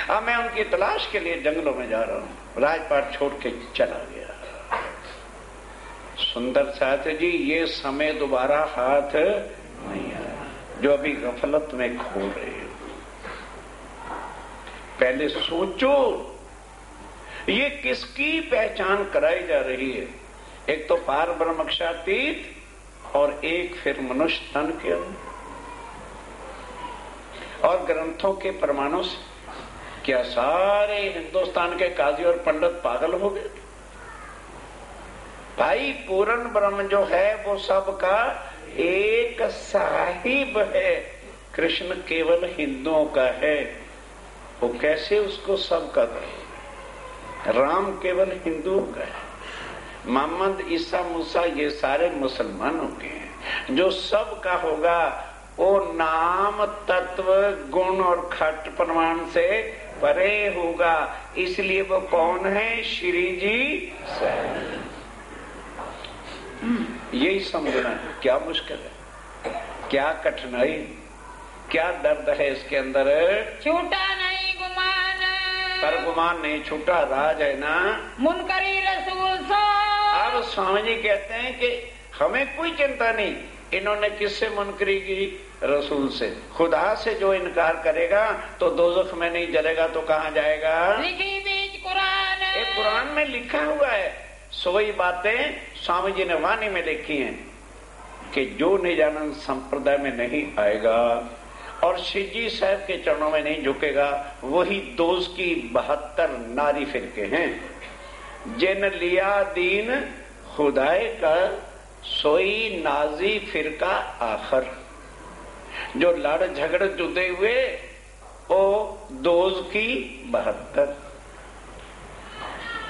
अब मैं उनकी तलाश के लिए जंगलों में जा रहा हूं। राजपाट छोड़ के चला गया। सुंदर साथ जी, ये समय दोबारा हाथ नहीं आया जो अभी गफलत में खो रहे हो। पहले सोचो, ये किसकी पहचान कराई जा रही है? एक तो पार ब्रह्मक्षातीत और एक फिर मनुष्य तन के अंदर और ग्रंथों के प्रमाणों से। क्या सारे हिंदुस्तान के काजी और पंडित पागल हो गए? भाई पूर्ण ब्रह्म जो है वो सबका एक साहिब है। कृष्ण केवल हिंदुओं का है, वो कैसे उसको सबका कहे? राम केवल हिंदुओं का है, मोहम्मद, ईसा, मूसा ये सारे मुसलमानों के हैं। जो सबका होगा वो नाम, तत्व, गुण और खट प्रमाण से परे होगा। इसलिए वो कौन है? श्री जी साईं। यही समझना क्या मुश्किल है, क्या कठिनाई, क्या दर्द है इसके अंदर? छूटा नहीं गुमान, पर गुमान नहीं छूटा, राज है ना। मुनकरी रसूल सो। अब स्वामी जी कहते हैं कि हमें कोई चिंता नहीं। इन्होंने किससे मुनकरी की? रसूल से। खुदा से जो इनकार करेगा तो दोज़ख में नहीं जलेगा तो कहाँ जाएगा? लिखी बीच कुरान, एक कुरान में लिखा हुआ है। सोई बातें स्वामी जी ने वाणी में लिखी हैं कि जो निजानंद संप्रदाय में नहीं आएगा और शिव जी साहब के चरणों में नहीं झुकेगा, वही दोष की 72 नारी फिरके हैं। जिन लिया दीन खुदाए का, सोई नाजी फिरका आखर। जो लड़ झगड़ जुदे हुए वो दोज की 72।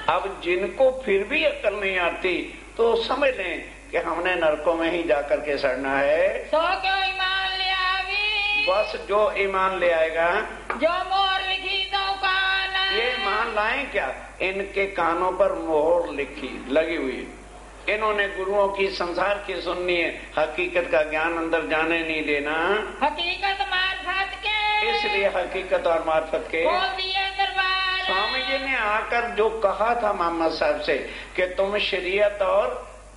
अब जिनको फिर भी अकल नहीं आती तो समझ लें कि हमने नरकों में ही जाकर के सड़ना है। सो क्यों ईमान ले आवी, बस जो ईमान ले आएगा, जो मोहर लिखी तो कान। ये ईमान लाएं क्या? इनके कानों पर मोहर लिखी लगी हुई। इन्होंने गुरुओं की, संसार की सुननी है, हकीकत का ज्ञान अंदर जाने नहीं देना। हकीकत मार्फत के, इसलिए हकीकत और मार्फत के खोल दिए दरबार। स्वामी जी ने आकर जो कहा था मोहम्मद साहब से कि तुम शरीयत और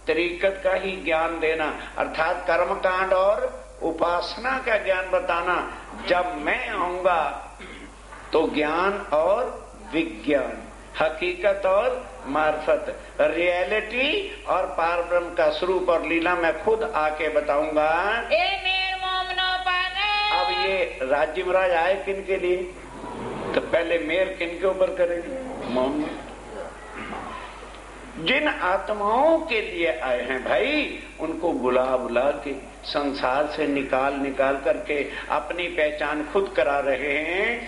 तरीकत का ही ज्ञान देना, अर्थात कर्म कांड और उपासना का ज्ञान बताना। जब मैं आऊंगा तो ज्ञान और विज्ञान, हकीकत और मार्फत, रियलिटी और पार ब्रह्म का स्वरूप और लीला मैं खुद आके बताऊंगा। अब ये राज्य महाराज आए किन के लिए? तो पहले मेयर किन के ऊपर करेंगे? मोहम्मद। जिन आत्माओं के लिए आए हैं भाई, उनको बुला बुला के संसार से निकाल निकाल करके अपनी पहचान खुद करा रहे हैं।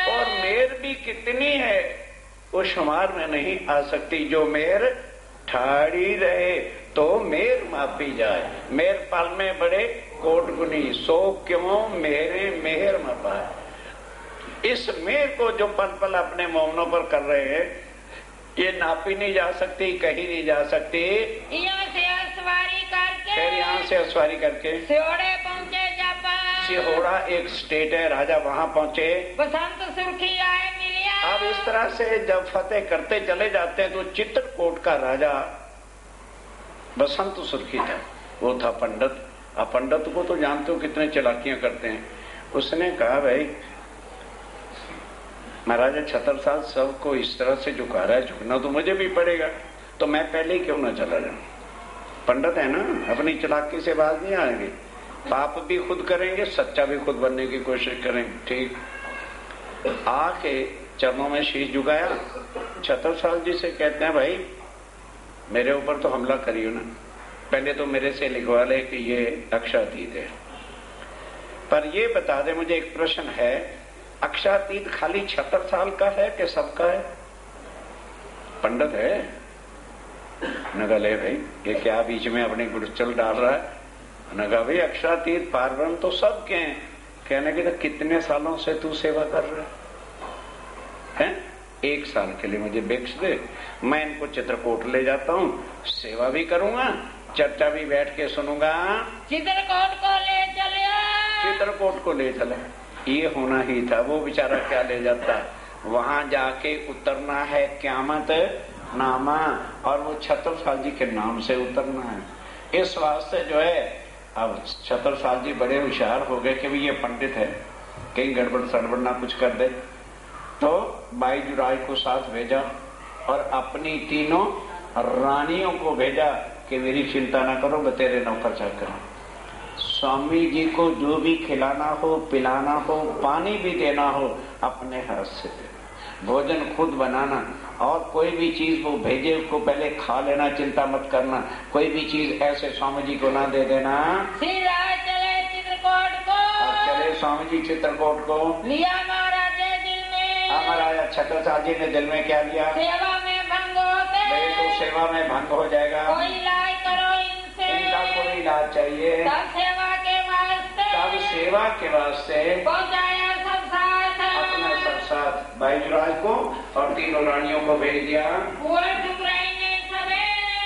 और मेर भी कितनी है वो शुमार में नहीं आ सकती। जो मेर ठाड़ी रहे तो मेर मापी जाए। मेर पाल में बड़े कोट गुनी, सो क्यों मेरे मेहर मपाए। इस मेर को जो पल पल अपने मोमनों पर कर रहे हैं, ये नापी नहीं जा सकती, कहीं नहीं जा सकती। यहाँ से सवारी करके, फिर यहाँ से सवारी करके सिहोड़े पहुँचे जापान। सिहोड़ा एक स्टेट है, राजा वहाँ पहुँचे। बसंत सुर्खी आए मिलिया। अब इस तरह से जब फतेह करते चले जाते हैं तो चित्रकूट का राजा बसंत सुर्खी था, वो था पंडित। अब पंडित को तो जानते हो कितने चालाकियां करते हैं। उसने कहा भाई महाराजा छतरसाल सबको इस तरह से झुका रहा है, झुकना तो मुझे भी पड़ेगा, तो मैं पहले ही क्यों ना चला जाऊं। पंडित है ना, अपनी चालाकी से बाज नहीं आएंगे, पाप भी खुद करेंगे, सच्चा भी खुद बनने की कोशिश करेंगे। ठीक आके चरणों में शीश झुकाया, छतरसाल जी से कहते हैं भाई मेरे ऊपर तो हमला करियो ना, पहले तो मेरे से लिखवा ले कि ये अक्षातीत है। पर ये बता दे मुझे, एक प्रश्न है, अक्षातीत खाली छतरसाल का है कि सबका है? पंडित है नगले भाई, ये क्या बीच में अपने गुड़चल डाल रहा है? नगा भाई अक्षातीत पार्वण तो सबके हैं। कहने के तो कितने सालों से तू सेवा कर रहा है? 1 साल के लिए मुझे बेक्स दे, मैं इनको चित्रकूट ले जाता हूँ, सेवा भी करूंगा, चर्चा भी बैठ के सुनूंगा। चित्रकूट को ले चलिए। चित्रकूट को ले चले, ये होना ही था। वो बेचारा क्या ले जाता, वहां जाके उतरना है क़यामत नामा, और वो छतरसाल जी के नाम से उतरना है। इस वास्ते जो है, अब छतरसाल जी बड़े होशियार हो गए कि भी ये पंडित है, कहीं गड़बड़ सड़बड़ ना कुछ कर दे, तो बाईजुराय को साथ भेजा और अपनी तीनों रानियों को भेजा कि मेरी चिंता ना करो, मैं तेरे नौकर चाकर हूं। स्वामी जी को जो भी खिलाना हो, पिलाना हो, पानी भी देना हो, अपने हाथ से दे, भोजन खुद बनाना, और कोई भी चीज वो भेजे उसको पहले खा लेना, चिंता मत करना, कोई भी चीज ऐसे स्वामी जी को ना दे देना। सीधा चले चित्रकूट को। अब चले स्वामी जी चित्रकूट को। लिया महाराज दिल में। महाराजा छतरसाल जी ने दिल में क्या लिया? सेवा में भंग होते। भाई तो सेवा में भंग हो जाएगा, कोई इलाज करो इनसे। इनका कोई इलाज चाहिए। तब सेवा के वास्ते। तब सेवा के वास्ते पहुंचाया सब साथ। अपना सब साथ बाईजुराज को और तीनों रानियों को भेज दिया। कुंवर ठकुराई ने सबे।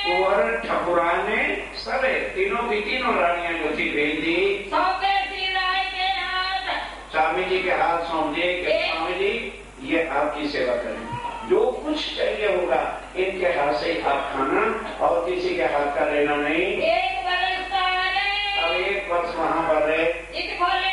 कुंवर ठकुराई ने सबे, तीनों की तीनों रानियां जो थी भेज दी। सौंपे श्रीराय के हाथ। स्वामी जी के हाथ सौंप दिए कि स्वामी जी ये आपकी सेवा करें, जो कुछ चाहिए होगा इनके हाथ से आप खाना और किसी के हाथ का लेना नहीं। 1 वर्ष साले। अब 1 वर्ष वहाँ पर रहे। इत खोले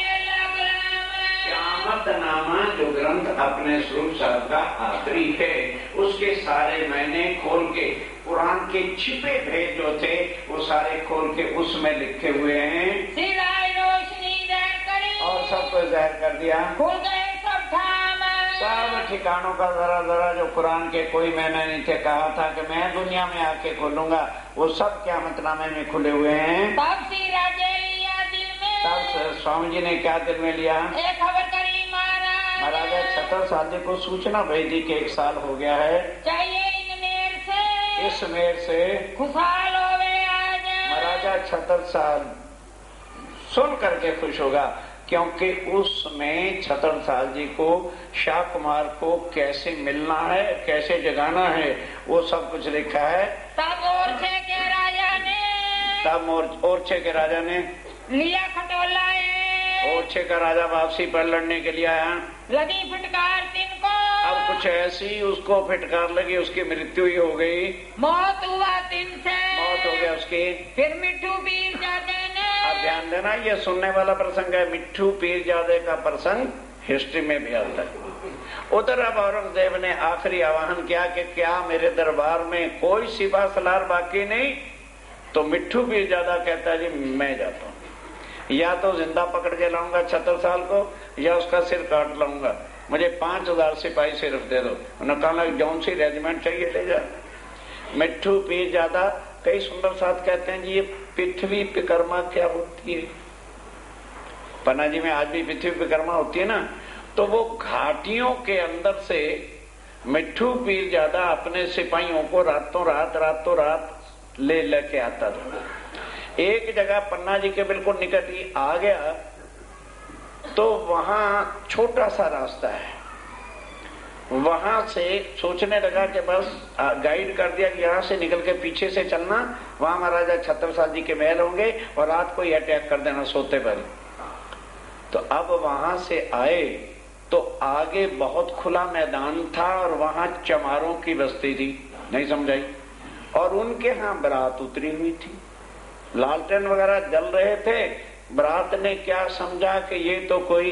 क़यामत नामा जो ग्रंथ अपने स्वरूप साहब का आखिरी है, उसके सारे मैंने खोल के, कुरान के छिपे भेद जो थे वो सारे खोल के उसमें लिखे हुए हैं। सिराय रोशनी ज़हर करी। और सबको ज़हर कर दिया। खुल गए सब ठाम। सब ठिकानों का जरा जरा जो कुरान के कोई मैंने नहीं थे कहा था कि मैं दुनिया में आके खोलूंगा, वो सब क़यामतनामे में खुले हुए हैं। तब सिरा जेल लिया दिल में। तब स्वामी जी ने क्या दिल में लिया? एक खबर करी महाराजा छतरसाल जी को सूचना भेजी कि 1 साल हो गया है, चाहिए इन मेर से। इस मेर से खुशहाल होवे आज। महाराजा छतरसाल सुन करके खुश होगा, क्योंकि उसमें छतरसाल जी को शाह कुमार को कैसे मिलना है, कैसे जगाना है, वो सब कुछ लिखा है। तब ओरछे के राजा ने लिया खटोला। ओरछे का राजा वापसी पर लड़ने के लिए आया। लगी फटकार तिनको। अब कुछ ऐसी उसको फटकार लगी, उसकी मृत्यु ही हो गई। मौत हुआ तिन से। मौत हो गया उसकी। फिर मिट्ठू पीरजादे ने। अब ध्यान देना, ये सुनने वाला प्रसंग है। मिट्ठू पीरजादे का प्रसंग हिस्ट्री में भी आता है। उधर अब औरंगजेब ने आखिरी आह्वान किया कि क्या मेरे दरबार में कोई सिपा सलार बाकी नहीं? तो मिट्ठू पीरजादा कहता है जी मैं जाता हूँ, या तो जिंदा पकड़ के लाऊंगा छतरसाल को, या उसका सिर काट लाऊंगा, मुझे 5000 सिपाही सिर्फ दे दो। उन्होंने कहा जौन सी रेजिमेंट चाहिए ले जा। मिट्ठू पीरजादा कई सुंदर साथ कहते हैं जी ये पृथ्वी परिक्रमा क्या होती है? पन्ना जी में आज भी पृथ्वी परिक्रमा होती है ना, तो वो घाटियों के अंदर से मिट्ठू पीरजादा अपने सिपाहियों को रातों रात ले लेके आता था। एक जगह पन्ना जी के बिल्कुल निकट ही आ गया तो वहां छोटा सा रास्ता है, वहां से सोचने लगा कि बस गाइड कर दिया कि यहाँ से निकल के पीछे से चलना, वहां महाराजा छत्रसाल जी के महल होंगे और रात को ही अटैक कर देना सोते पर। तो अब वहां से आए तो आगे बहुत खुला मैदान था और वहां चमारों की बस्ती थी, नहीं समझाई, और उनके यहाँ बारात उतरी हुई थी, लालटेन वगैरह जल रहे थे। बारात ने क्या समझा कि ये तो कोई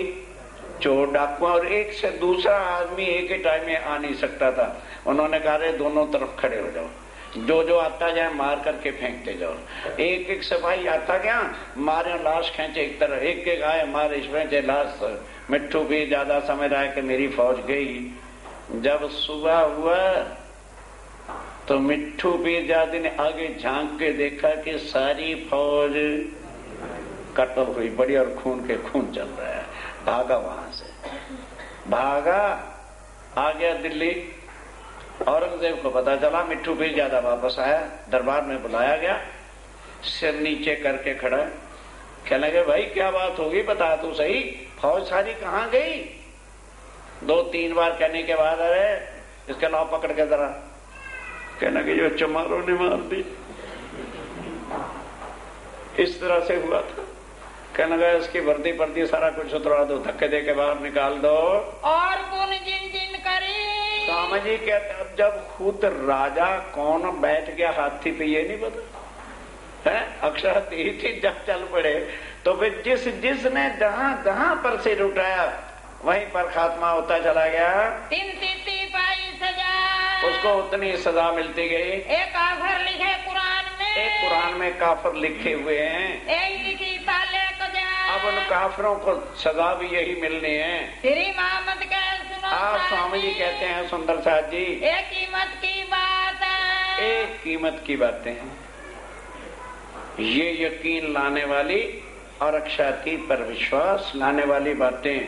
चोर डाकू, और एक से दूसरा आदमी एक ही टाइम में आ नहीं सकता था। उन्होंने कहा रे दोनों तरफ खड़े हो जाओ, जो जो आता जाए मार करके फेंकते जाओ। एक एक सिपाही आता गया, मारे लाश खींचे एक तरफ, एक एक आए मारे फेंचे लाश। मिट्ठू भी ज्यादा समझ रहा है कि मेरी फौज गई। जब सुबह हुआ तो मिट्ठू पीरजादे ने आगे झांक के देखा कि सारी फौज कत्ल हुई पड़ी और खून के खून चल रहा है। भागा, वहां से भागा, आ गया दिल्ली। औरंगजेब को पता चला, मिट्ठू पीरजादा वापस आया, दरबार में बुलाया गया, सिर नीचे करके खड़ा, कहने लगे भाई क्या बात होगी, बता तू सही, फौज सारी कहाँ गई? 2-3 बार कहने के बाद अरे इसके नाव पकड़ के जरा, कहने लगे जो चमारों ने मार दी। इस तरह से हुआ था। कहने लगा इसकी वर्दी पर्दी सारा कुछ उतरवा दो, धक्के दे के बाहर निकाल दो और पुन जिन जिन करी। स्वामी जी कहते अब जब खुद राजा कौन बैठ गया हाथी पे ये नहीं पता है, अक्षर ही थी जब चल पड़े तो फिर जिसने जहां जहां पर सिर उठाया वहीं पर खात्मा होता चला गया। 3 तिथि पाई सजा, उसको उतनी सजा मिलती गई। एक काफर लिखे कुरान में, एक कुरान में काफर लिखे हुए हैं, एक लिखी ताले को जा। अब उन काफरों को सजा भी यही मिलनी है। श्री मोहम्मद के सुनो आप स्वामी जी कहते हैं सुंदर साथ जी, एक कीमत की बात है, एक कीमत की बातें हैं। ये यकीन लाने वाली और अक्षातीत पर विश्वास लाने वाली बातें,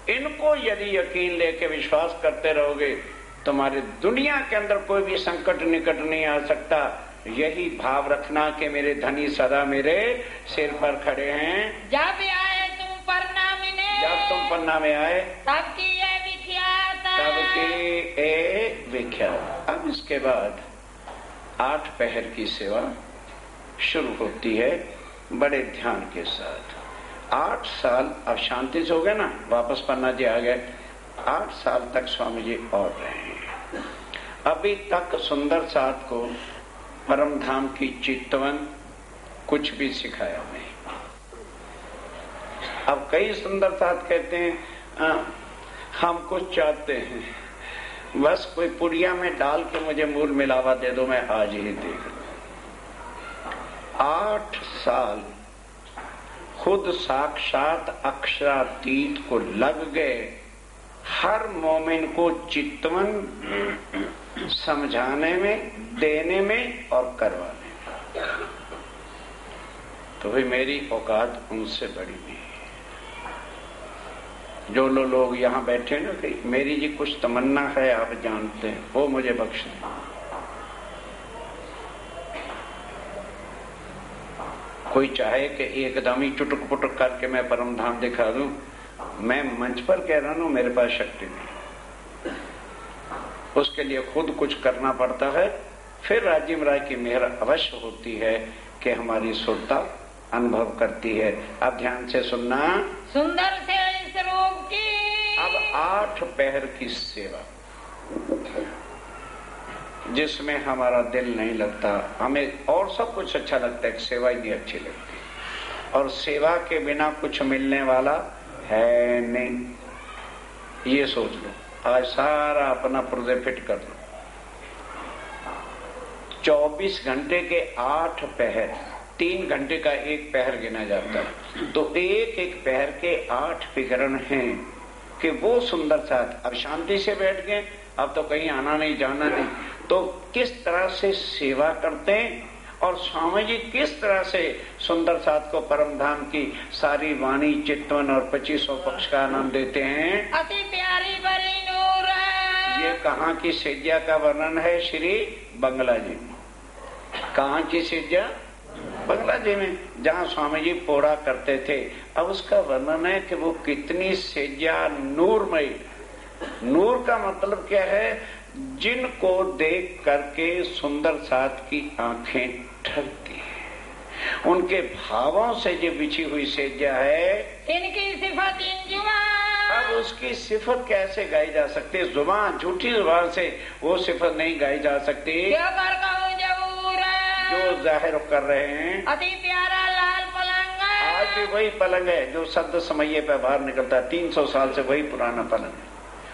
इनको यदि यकीन लेके विश्वास करते रहोगे तुम्हारी दुनिया के अंदर कोई भी संकट निकट नहीं आ सकता। यही भाव रखना कि मेरे धनी सदा मेरे सिर पर खड़े हैं। जब आए तुम पन्ना में, जब तुम पन्ना में आए तब की ये विख्यात, तब की ए विख्यात। अब इसके बाद 8 पहर की सेवा शुरू होती है बड़े ध्यान के साथ। 8 साल अब शांति से हो गए ना, वापस पन्ना जी आ गए। 8 साल तक स्वामी जी और रहे हैं। अभी तक सुंदर साथ को परम धाम की चितवन कुछ भी सिखाया नहीं। अब कई सुंदर साथ कहते हैं हम कुछ चाहते हैं, बस कोई पुड़िया में डाल के मुझे मूल मिलावा दे दो, मैं आज ही देख लूं। 8 साल खुद साक्षात अक्षरातीत को लग गए हर मोमिन को चितवन समझाने में, देने में और करवाने में। तो भाई मेरी औकात उनसे बड़ी नहीं है। जो लोग यहाँ बैठे ना कि मेरी जी कुछ तमन्ना है आप जानते हैं, वो मुझे बख्श दें। कोई चाहे कि एकदम ही चुटक पुटक करके मैं परम धाम दिखा दूं, मैं मंच पर कह रहा हूं मेरे पास शक्ति नहीं। उसके लिए खुद कुछ करना पड़ता है, फिर राजीव राय की मेहर अवश्य होती है कि हमारी सुरता अनुभव करती है। अब ध्यान से सुनना, सुंदर से इस रूप की। अब 8 पहर की सेवा जिसमें हमारा दिल नहीं लगता, हमें और सब कुछ अच्छा लगता है, सेवा ही नहीं अच्छी लगती। और सेवा के बिना कुछ मिलने वाला है नहीं, ये सोच लो। आज सारा अपना पुर्जे फिट कर लो। 24 घंटे के 8 पहर, 3 घंटे का एक पहर गिना जाता है, तो एक एक पहर के 8 विकरण हैं कि वो सुंदर साथ। अब शांति से बैठ गए, अब तो कहीं आना नहीं जाना नहीं, तो किस तरह से सेवा करते हैं और स्वामी जी किस तरह से सुंदर साथ को परम धाम की सारी वाणी चितवन और 2500 पक्ष का आनंद देते हैं। अति प्यारी बड़ी नूर है। ये कहाँ की सेज्या का वर्णन है? श्री बंगला जी में। कहाँ की सेज्या? बंगला जी में, जहाँ स्वामी जी पोड़ा करते थे। अब उसका वर्णन है कि वो कितनी सेज्या नूरमयी, नूर का मतलब क्या है? जिनको देख करके सुंदर साथ की आंखें ठरती हैं, उनके भावों से जो बिछी हुई सेजा है, इनकी सिफत इंजुआ। अब उसकी सिफत कैसे गाई जा सकती है? जुबान, झूठी जुबान से वो सिफत नहीं गाई जा सकती जो जाहिर कर रहे हैं। अति प्यारा लाल पलंग, आज भी वही पलंग है जो शब्द समये पे बाहर निकलता है। 300 साल से वही पुराना पलंग है।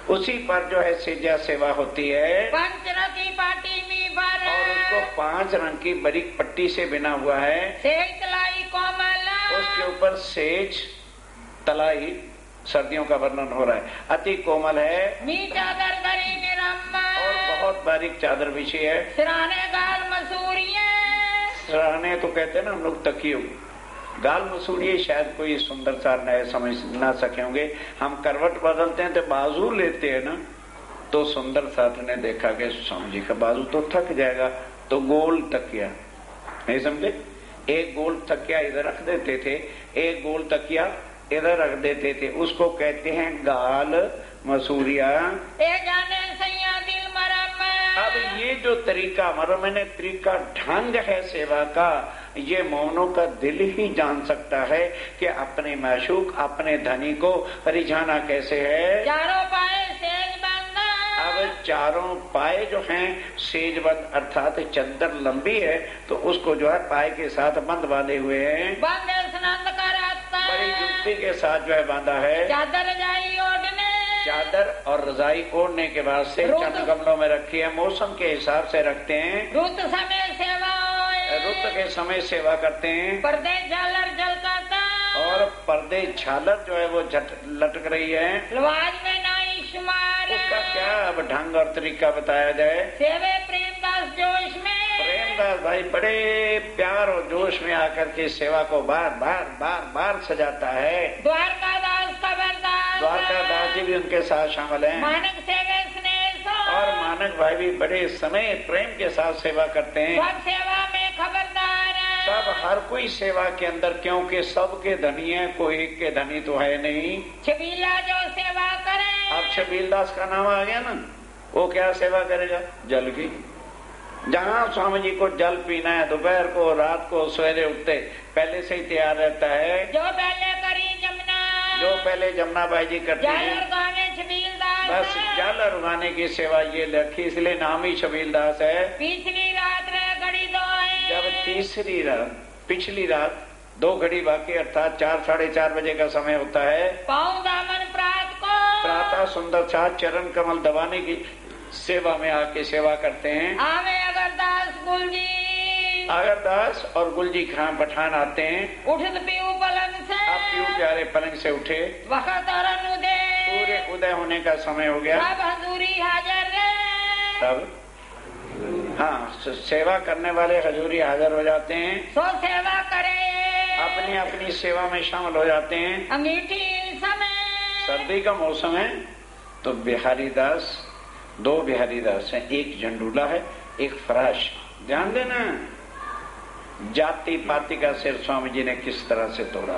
उसी पर जो है सेजा सेवा होती है, पंचरथी पाटी में पर, और उसको 5 रंग की बारीक पट्टी से बिना हुआ है। सेज तलाई कोमल, उसके ऊपर सेज तलाई, सर्दियों का वर्णन हो रहा है, अति कोमल है। मी चादर करी निरम्मा, और बहुत बारीक चादर बिछी है। सिराने गाल मसूरिये, सिराने तो कहते हैं ना हम लोग तकियों, गाल मसूड़िए शायद कोई सुंदर सा नए समझ ना सके होंगे। हम करवट बदलते हैं तो बाजू लेते हैं ना, तो सुंदर साथ ने देखा कि स्वामी जी का बाजू तो थक जाएगा, तो गोल तकिया, नहीं समझे, एक गोल तकिया इधर रख देते थे, एक गोल तकिया इधर रख देते थे, उसको कहते हैं गाल मसूरिया। जाने सैया दिल मरम। अब ये जो तरीका मरम मैंने तरीका ढंग है सेवा का, ये मौनों का दिल ही जान सकता है कि अपने माशूक, अपने धनी को रिझाना कैसे है। चारों पाए सेज बंद, अब चारों पाए जो हैं सेजबंद, अर्थात चद्दर लंबी है तो उसको जो है पाए के साथ बंद बांधे हुए हैं। बंद स्नंद कर बड़ी युक्ति के साथ जो है बांधा है। चादर जाई ओढ़ने, चादर और रजाई ओढ़ने के बाद से चंद गमलों में रखी है, मौसम के हिसाब से रखते हैं। रुत समय सेवा, रुत के समय सेवा करते हैं। पर्दे झालर झलकाता, और पर्दे झालर जो है वो लटक रही है। लवाज में नाई शुमार, उसका क्या अब ढंग और तरीका बताया जाए। सेवे प्रेमदास जोश में, प्रेमदास भाई बड़े प्यार और जोश में आकर के सेवा को बार बार बार बार सजाता है। द्वारकादास खबरदार, द्वारकादास जी भी उनके साथ शामिल हैं। मानक सेवे स्नेह, और मानक भाई भी बड़े समय प्रेम के साथ सेवा करते हैं। सब सेवा में खबरदार, सब हर कोई सेवा के अंदर, क्योंकि सबके धनी है, कोई एक के धनी तो है नहीं। छबीला जो सेवा करे, अब छबीलदास का नाम आ गया ना, वो क्या सेवा करेगा? जल की। जहाँ स्वामी जी को जल पीना है, दोपहर को, रात को, सवेरे उठते पहले से ही तैयार रहता है। जो पहले करी जमुना, जो पहले जमुना बाई जी करती है, बस जल और उगाने की सेवा ये रखी, इसलिए नाम ही छबीलदास है। पिछली रात रे घड़ी दो है, जब तीसरी रात, पिछली रात 2 घड़ी बाकी, अर्थात 4 साढ़े 4 बजे का समय होता है। पाँव दामन प्रात को, प्रातः सुंदर साथ चरण कमल दबाने की सेवा में आके सेवा करते हैं। आवे अगरदास गुलजी, अगरदास और गुलजी खां पठान आते हैं। उठत पीऊ पलंग से, अब पीऊ प्यारे पलंग से उठे, वक्त और अनुदय, सूर्य उदय होने का समय हो गया। सब हजूरी हाजिर रे, तब हाँ सेवा करने वाले हजूरी हाजिर हो जाते हैं, सो सेवा करे, अपनी अपनी सेवा में शामिल हो जाते हैं। अंगीठी समय, सर्दी का मौसम है तो बिहारी दास, 2 बिहारी दास हैं, एक झंडूला है, एक फराश। ध्यान देना, जाति पाति का सिर स्वामी जी ने किस तरह से तोड़ा।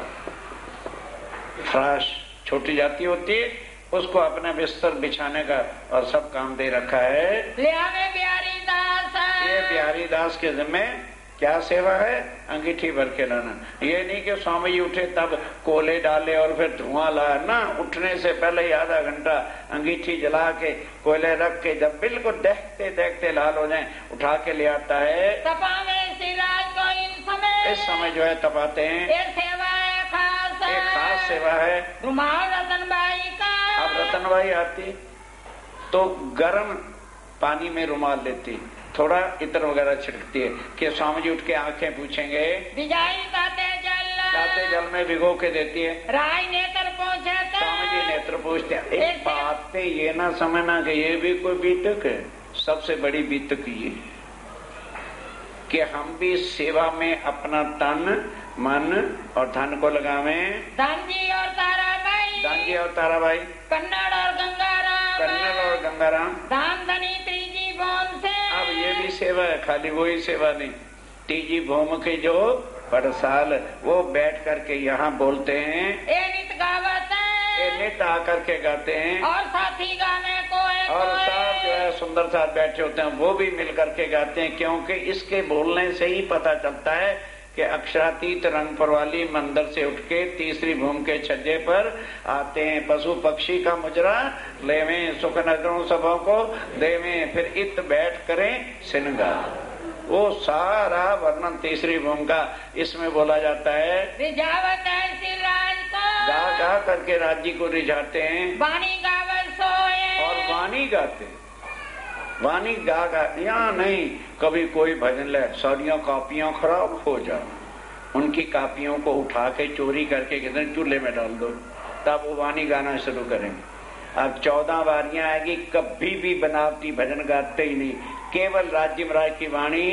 फराश छोटी जाति होती है, उसको अपना बिस्तर बिछाने का और सब काम दे रखा है। बिहारी दास, ये बिहारी दास के जिम्मे क्या सेवा है? अंगीठी भर के लाना। ये नहीं कि स्वामी जी उठे तब कोले डाले और फिर धुआं लाया ना, उठने से पहले ही आधा घंटा अंगीठी जला के कोयले रख के जब बिल्कुल देखते देखते लाल हो जाए, उठा के ले आता है। इस समय जो है तपाते हैं। एक सेवा है खास, एक खास सेवा है। रुमाल रतनबाई का, अब रतनबाई आती तो गर्म पानी में रुमाल लेती, थोड़ा इत्र वगैरह छिड़कती है कि स्वामी जी उठ के आंखें पूछेंगे, ताते जल में भिगो के देती है। राय नेत्र पहुँचे, स्वामी जी नेत्र पूछते हैं। एक बात पे ये ना समझना कि ये भी कोई बीतक है, सबसे बड़ी बीतक ये कि हम भी सेवा में अपना तन मन और धन को लगावें। धनजी और ताराबाई, धनजी और ताराबाई, कन्नड़ और गंगाराम, कन्नड़ और गंगाराम, धाम धनी त्रिजी भौम से। अब ये भी सेवा है, खाली वही सेवा नहीं। तीजी भौम के जो पड़साल वो बैठ करके यहाँ बोलते हैं, ए नित गावत है, ये नित आकर के गाते हैं और साथी गाने को और सब जो है सुंदर साथ बैठे होते हैं वो भी मिल करके गाते हैं, क्योंकि इसके बोलने से ही पता चलता है कि अक्षरातीत रंग परवाली मंदिर से उठ के तीसरी भूमि के छज्जे पर आते हैं। पशु पक्षी का मुजरा लेवें, सुख नजरों सबों को देवें, फिर इत बैठ करें श्रृंगार। वो सारा वर्णन तीसरी भूमि का इसमें बोला जाता है। रिझावत ऐसी राज को गा गा करके राज्य को रिझाते हैं, वाणी गावत सोए और वाणी गाते हैं। वाणी गा गा यहाँ नहीं, कभी कोई भजन ले सारियां कापियां खराब हो जाए, उनकी कापियों को उठा के चोरी करके कितने चूल्हे में डाल दो, तब वो वाणी गाना शुरू करेंगे। अब 14 बारियां आएगी, कभी भी बनावटी भजन गाते ही नहीं, केवल राज्य महाराज की वाणी।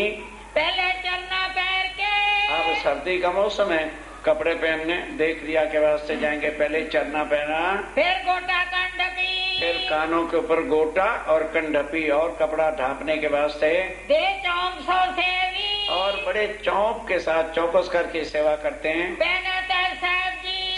पहले चलना पैर के अब सर्दी का मौसम है, कपड़े पहनने देख रिया के वास्ते जाएंगे, पहले चरना पहना, फिर गोटा कंडपी, फिर कानों के ऊपर गोटा और कंडपी और कपड़ा ढांपने के वास्ते दे चौंक सौ सेवी, और बड़े चौंक के साथ चौकस करके सेवा करते हैं। पहनते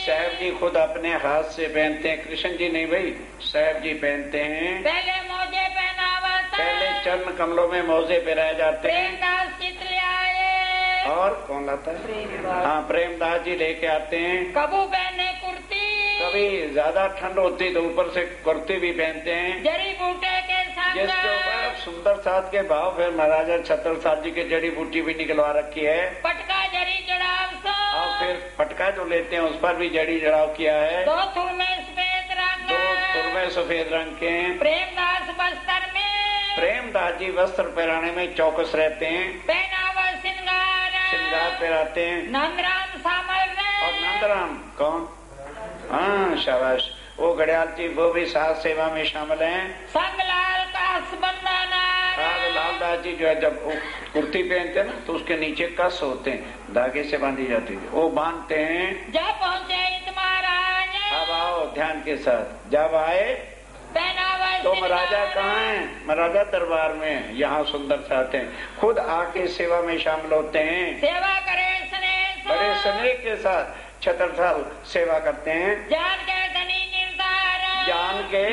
साहब जी खुद अपने हाथ से पहनते हैं, कृष्ण जी नहीं भाई, साहब जी पहनते हैं। पहले मोजे पहनावत, पहले चरण कमलों में मोजे पहनाए जाते हैं। प्रेमदास चित ले आए, और कौन लाता है? हाँ, प्रेमदास जी लेके आते हैं। कबू पहने कुर्ती, कभी ज्यादा ठंड होती तो ऊपर से कुर्ती भी पहनते हैं। जड़ी बूटे के जिसके ऊपर सुंदर साथ के भाव, फिर महाराजा छत्रसाल जी की जड़ी बूटी भी निकलवा रखी है। पटका जड़ी जड़ाव सो, और फिर पटका जो लेते हैं उस पर भी जड़ी जड़ाव किया है। 2 थुर में सफेद रंग, 2 थुर में सफेद रंग के हैं। प्रेमदास बस्तर में, प्रेमदास जी वस्त्र पहनाने में चौकस रहते हैं। पहनावा श्रृंगार पहनाते हैं। नंदराम सामल और नंदराम कौन? हाँ शाबाश, वो घड़ियाल जी वो भी साथ सेवा में शामिल हैं। संगलाल का बंदाना, लालदास जी जो है जब वो कुर्ती पहनते हैं ना तो उसके नीचे कस होते हैं, धागे से बांधी जाती है, वो बांधते हैं। जब पहुँचे इत महाराज, अब आओ ध्यान के साथ, जब आए पहनावा तो महाराजा कहाँ है? महाराजा दरबार में, यहाँ सुंदर साथ हैं, खुद आके सेवा में शामिल होते हैं। सेवा करे स्नेह, बड़े स्नेह के साथ छत्रसाल सेवा करते हैं। जान के धनी निर्धार, जान के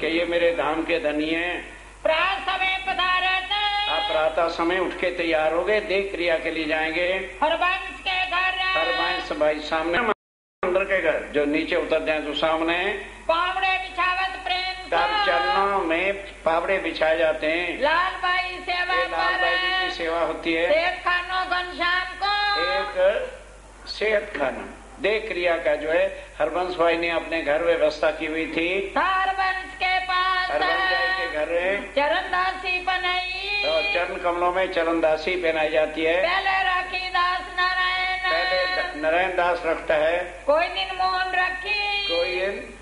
कि ये मेरे धाम के धनी हैं। प्रात समय पधारत, आप प्रातः समय उठ के तैयार हो गए, देख क्रिया के लिए जाएंगे। हरबंश के घर, हरबंश भाई सामने, अंदर के घर जो नीचे उतर जाए तो सामने पावड़े बिछावत प्रेम, तब चरणों में पावड़े बिछाए जाते हैं। लाल भाई सेवा लाल भाई जी की सेवा होती है। सेठ खानो घनश्याम को, एक सेहत खाना देख क्रिया का जो है हरबंश भाई ने अपने घर व्यवस्था की हुई थी। हरबंश के पास हरबंश भाई के घर चरणदासी बनाई, और चरण कमलों में चरणदासी पहनाई जाती है। पहले राखी दास नारायण, पहले नारायण दास रखता है, कोई दिन मोहन रखी, कोई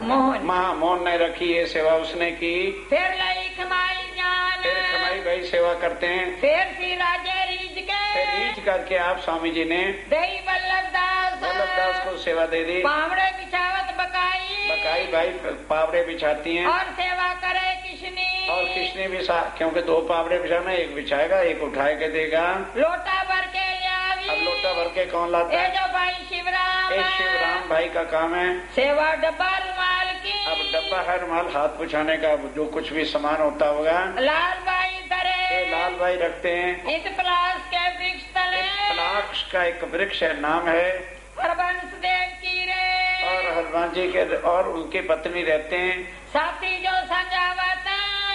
मोहन मोहन ने रखी, ये सेवा उसने की। फिर लई खमाई जान, फिर खमाई भाई सेवा करते हैं। फिर सी राजे रीझ के, फिर रीझ करके आप स्वामी जी ने दई वल्लभ दास को सेवा दे दी। पावड़े बिछावत बकाई, बकाई भाई पावड़े बिछाती हैं। और सेवा करे किशनी, और किसने भी क्योंकि 2 पावड़े बिछाना, एक बिछाएगा एक उठाए के देगा। लोटा भर के लियावी, अब लोटा भर के कौन लाता है? जो भाई शिवराम, एक शिवराम भाई का काम है। सेवा डब्बा रुमाल की, अब डब्बा है रुमाल हाथ पुछाने का, जो कुछ भी सामान होता होगा लाल भाई धरे, लाल भाई रखते हैं। इस पलाश के वृक्ष तले, पलाश का एक वृक्ष है, नाम है हरबंश देव की रे, और हनुमान जी के और उनकी पत्नी रहते हैं। साथी जो संजावत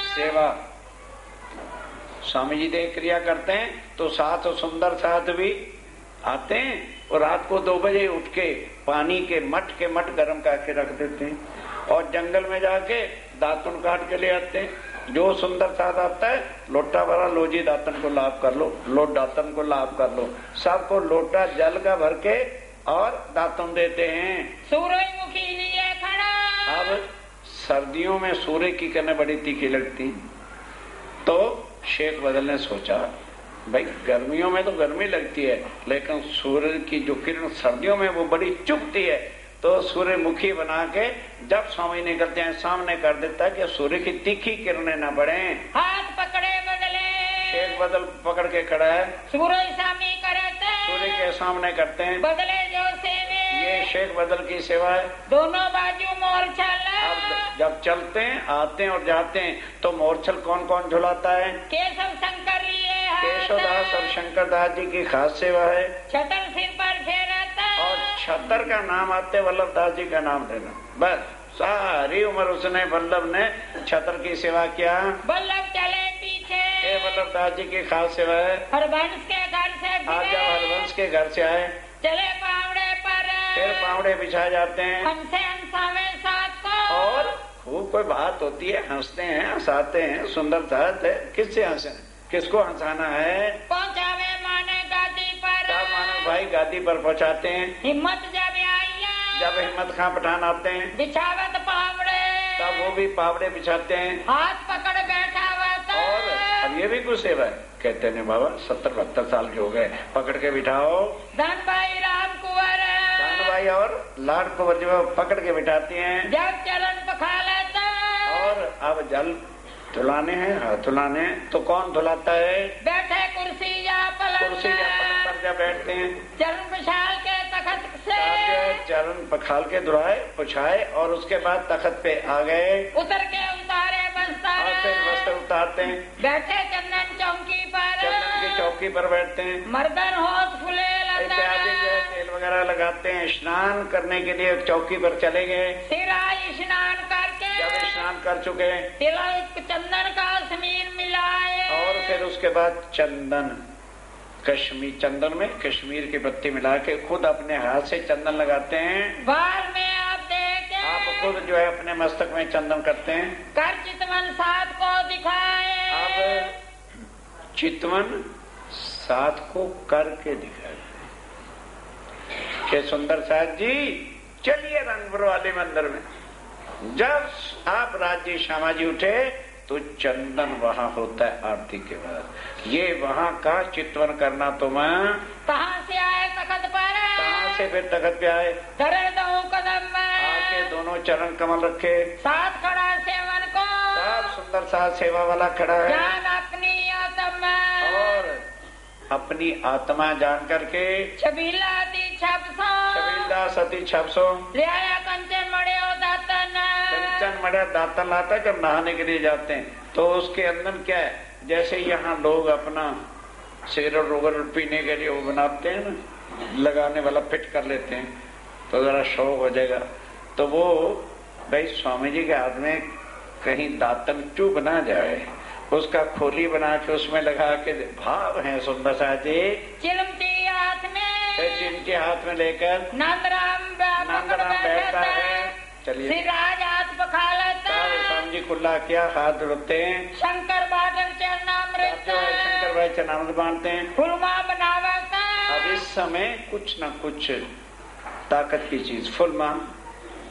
सेवा स्वामी जी देव क्रिया करते हैं तो साथ सुंदर साथ भी आते हैं, और रात को 2 बजे उठ के पानी के मट गर्म करके रख देते हैं, और जंगल में जाके दातुन काट के ले आते हैं। जो सुंदर साथ आता है लोटा भरा, लो जी दातन को लाभ कर लो, लो दातन को लाभ कर लो, सबको लोटा जल का भर के और दातुन देते हैं। सूरजमुखी लिए खड़ा, अब सर्दियों में सूर्य की किरणें बड़ी तीखी लगती, तो शेख बदल ने सोचा भाई गर्मियों में तो गर्मी लगती है, लेकिन सूर्य की जो किरण सर्दियों में वो बड़ी चुभती है, तो सूर्यमुखी बना के जब स्वामी निकलते हैं सामने कर देता है कि सूर्य की तीखी किरणें न बढ़े। हाथ पकड़े बदले, शेख बदल पकड़ के खड़ा है, सूरज सामी करते, सूर्य के सामने करते हैं। बदले जो सेवे, ये शेख एक बदल की सेवा है। दोनों बाजू मोरछल। अब जब चलते हैं, आते हैं और जाते हैं तो मोरछल कौन कौन झुलाता है? केशव शंकर लिए हाथ। केशवदास और शंकरदास जी की खास सेवा है। छतर सिर पर फेरता। और छतर का नाम आते वल्लभ दास जी का नाम लेना। बस सारी उम्र उसने वल्लभ ने छतर की सेवा किया। वल्लभ चले पीछे। ये वल्लभ दास जी की खास सेवा है। हरवंश के घर से आज जब हरवंश के घर से आए चले पावड़े पर। फिर पावड़े बिछाए जाते हैं हमसे हंसावे साथ को। और खूब कोई बात होती है, हंसते हैं, हंसाते हैं, सुंदर बात है। किससे हंसे, किसको हंसाना है? पहुँचावे माने गादी पर। तब मानव भाई गादी पर पहुंचाते हैं। हिम्मत जब आई जब हिम्मत खां पठान आते हैं बिछावत पावड़े। तब वो भी पावड़े बिछाते हैं हाथ पकड़ बैठा हुआ। और अब ये भी कुछ सेवा है। कहते हैं बाबा 70-72 साल के हो गए, पकड़ के बिठाओ। धन भाई राम कुंवर। धन भाई और लाड कुंवर जो पकड़ के बिठाती हैं। जब चरण पखा लेता। और अब जल धुलाने हैं, हाथ धुलाने हैं, तो कौन धुलाता है? बैठे कुर्सी या पलंग। कुर्सी या पलंग पर जब बैठते हैं चरण पिछाल के तखत से। चरण पखाल के धुलाए पुछाए और उसके बाद तखत पे आ गए। उतर के उतारे बस्तर। और फिर वस्त्र उतारते हैं। बैठे चंदन चौकी पर। चंदन की चौकी पर बैठते हैं। मर्दन होश फुले इत्यादि जो है तेल वगैरह लगाते हैं। स्नान करने के लिए चौकी पर चले गए। सिराई स्नान करके। जब स्नान कर चुके तिलक चंदन का समीर मिलाए। और फिर उसके बाद चंदन कश्मीर, चंदन में कश्मीर की पत्ती मिला के खुद अपने हाथ से चंदन लगाते हैं। बाल में आप देखे। आप खुद जो है अपने मस्तक में चंदन करते हैं। कर चितवन साथ को दिखाए। अब चितवन साथ को करके दिखाए के सुंदर साथ जी चलिए रंगपुर वाले मंदिर में। जब आप राज्य श्यामा जी उठे तो चंदन वहाँ होता है आरती के बाद। ये वहाँ का चितवन करना तो मैं कहाँ से आए तखत पर। कहाँ से फिर तखत पे आए। धरे दो कदम में। आके दोनों चरण कमल रखे। साथ खड़ा सेवन को। सब सुंदर साथ सेवा वाला खड़ा है। जान अपनी आत्मा। और अपनी आत्मा जान करके छबीला दी छपसो। छबीला सती छपसो। लिया कंचन मड़े दातन। कंचन मड़ा दातन लाता है। जब नहाने के लिए जाते हैं तो उसके अंदर क्या है, जैसे यहाँ लोग अपना शेरल रोगल पीने के लिए वो बनाते हैं ना, लगाने वाला फिट कर लेते हैं तो जरा शौक हो जाएगा। तो वो भाई स्वामी जी के हाथ में कहीं दातन चुभ ना जाए, उसका खोली बना के उसमें लगा के भाव है सुंदर सा जी। चिलमती हाथ में। चिमटी हाथ में लेकर नंदराम बैठता है। चलिए सिराज हाथ पखा लेता। स्वामी जी कुल्ला किया, हाथ धोते हैं। शंकर बाटन चरणामृत। शंकर भाई चरणामृत बांधते हैं। फुलमा बनावता। अब इस समय कुछ न कुछ ताकत की चीज फुलमा,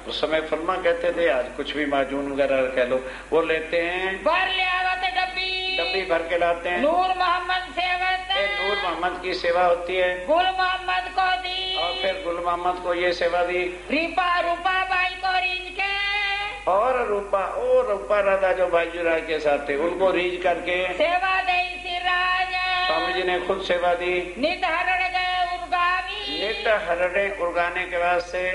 उस समय फुलमा कहते थे, आज कुछ भी माजून वगैरह कह लो, वो लेते हैं। भर ले आवत डब्बी भर के लाते हैं। नूर मोहम्मद सेवत। नूर मोहम्मद की सेवा होती है। गुल मोहम्मद को दी। और फिर गुल मोहम्मद को ये सेवा दी। रूपा बाई को रीझ के। और रूपा राधा जो भाईजू राय के साथ थे उनको रीझ करके सेवा दे सिराज। स्वामी जी ने खुद सेवा दी। नित हरण गए उर्गावी। नित हरणे उर्गाने के बाद से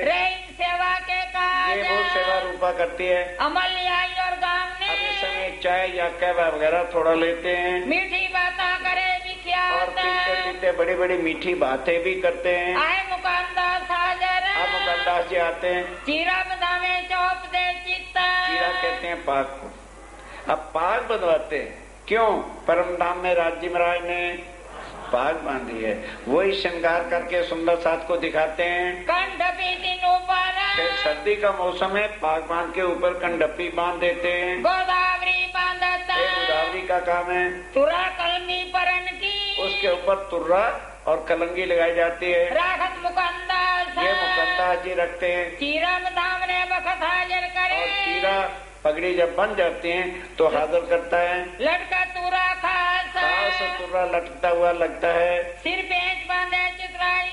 सेवा के काज। ये वो सेवा रूपा करती है। अमल आई और गांव ने। अब इस समय चाय या कहवा वगैरह थोड़ा लेते हैं। मीठी बातें करे और पीते बड़ी बड़ी मीठी बातें भी करते हैं। आए मुकामदास हाजर। अब मुकामदास जी आते हैं। चीरा बदामे चौप दे चित्ता। चीरा कहते हैं पाग को। अब पाग बंधवाते हैं, क्यों? परम धाम में राज्य महाराज ने पाग बांधी है, वही श्रृंगार करके सुंदर साथ को दिखाते हैं। कंडपी दिन ऊपर। फिर सर्दी का मौसम है, पाग बांध के ऊपर कंडपी बांध देते हैं। गोदावरी बांधता। गोदावरी का काम है। तुरा कलमी परन की। उसके ऊपर तुर्रा और कलंगी लगाई जाती है। राखत मुकंदास। ये मुकंदास जी रखते हैं। चीरा धाम ने बखत हाजिर करे। और चीरा पगड़ी जब बन जाती है तो हाजिर करता है। लटका तुरा खास तुर्रा लटकता हुआ लगता है। सिर पेच बांधे चित्राई।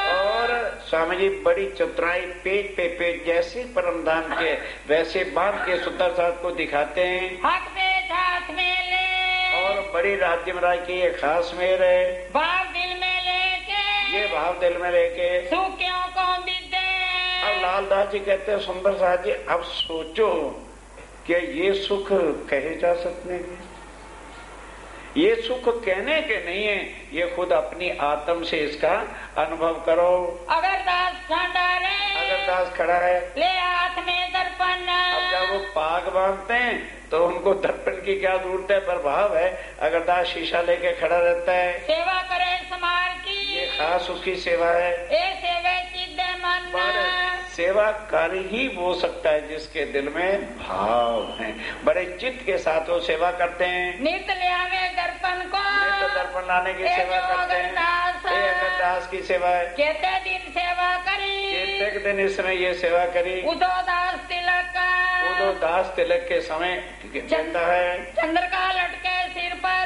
और स्वामी जी बड़ी चतुराई पेट पे पेट जैसे परमधाम के वैसे बांध के सुंदर साथ को दिखाते हैं। हक पेच हाथ में ले। और बड़ी राज्य महाराज की ये खास मेहर है। भाव दिल में लेके। ये भाव दिल में लेके सुखियों को विद्ये। गोपालदास जी कहते हैं सुंदर साहब जी, अब सोचो क्या ये सुख कहे जा सकते हैं? ये सुख कहने के नहीं है, ये खुद अपनी आत्म से इसका अनुभव करो। अगर दास खड़ा है, ले हाथ में दर्पण। अब जब वो पाग बांधते हैं तो उनको दर्पण की क्या जरूरत है, प्रभाव है। अगर दास शीशा लेके खड़ा रहता है, सेवा करे समार की, ये खास उसकी सेवा है। ए सेवे चिद्ध मन। सेवा कार्य ही वो सकता है जिसके दिल में भाव है, बड़े चित्त के साथ वो सेवा करते हैं। नित ले आवे दर्पण को, नित दर्पण लाने की सेवा करते हैं। अगर दास की सेवा है, कहते दिन सेवा करी, एक दिन इसने ये सेवा करी। उदो दास तिलक, उदो दास तिलक के समय कहता है चंद्र का लटके सिर पर,